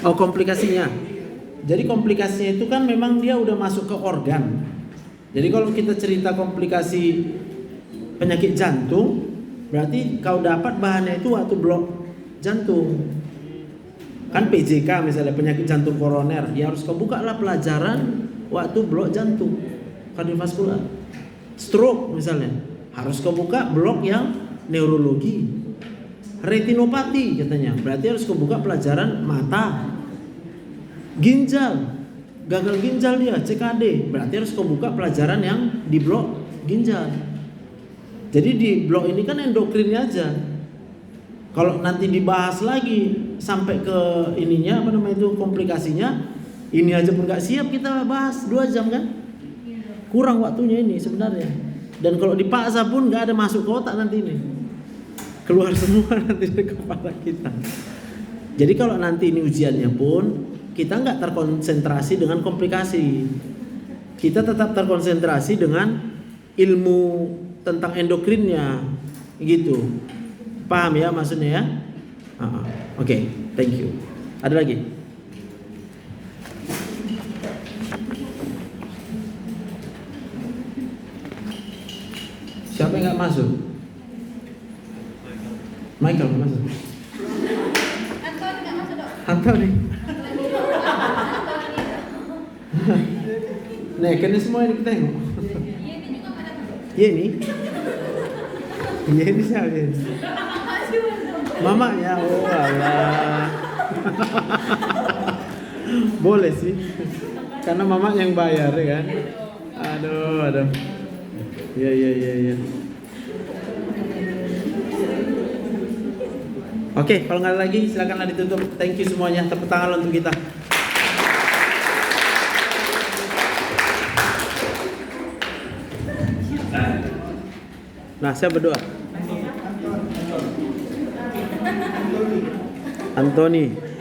Oh, komplikasinya. Jadi komplikasinya itu kan memang dia udah masuk ke organ. Jadi kalau kita cerita komplikasi penyakit jantung, berarti kau dapat bahannya itu waktu blok jantung. Kan PJK misalnya penyakit jantung koroner, ya harus kau buka lah pelajaran waktu blok jantung kardiovaskular. Stroke misalnya, harus kau buka blok yang neurologi. Retinopati katanya, berarti harus kau buka pelajaran mata. Ginjal, gagal ginjal dia, CKD, berarti harus kau buka pelajaran yang di blok ginjal. Jadi di blok ini kan endokrinnya aja. Kalau nanti dibahas lagi sampai ke ininya apa namanya itu komplikasinya, ini aja pun nggak siap kita bahas 2 jam kan? Kurang waktunya ini sebenarnya. Dan kalau dipaksa pun nggak ada masuk ke otak nanti ini, keluar semua nanti dari kepala kita. Jadi kalau nanti ini ujiannya pun kita nggak terkonsentrasi dengan komplikasi, kita tetap terkonsentrasi dengan ilmu tentang endokrinnya, gitu. Paham ya maksudnya ya? Oke, thank you. Ada lagi? Siapa yang nggak masuk? Michael nggak masuk. Anton nggak masuk dok. Antoni. Nih, kena semua ini kita tengok. Yeni juga pada masuk. Yeni? Yeni siapa Yeni? Mamanya, oh alah. Boleh sih, karena mama yang bayar ya kan. Aduh. Iya. Oke, kalau nggak ada lagi silakanlah ditutup. Thank you semuanya. Tepuk tangan untuk kita. Nah, saya berdoa. Antoni.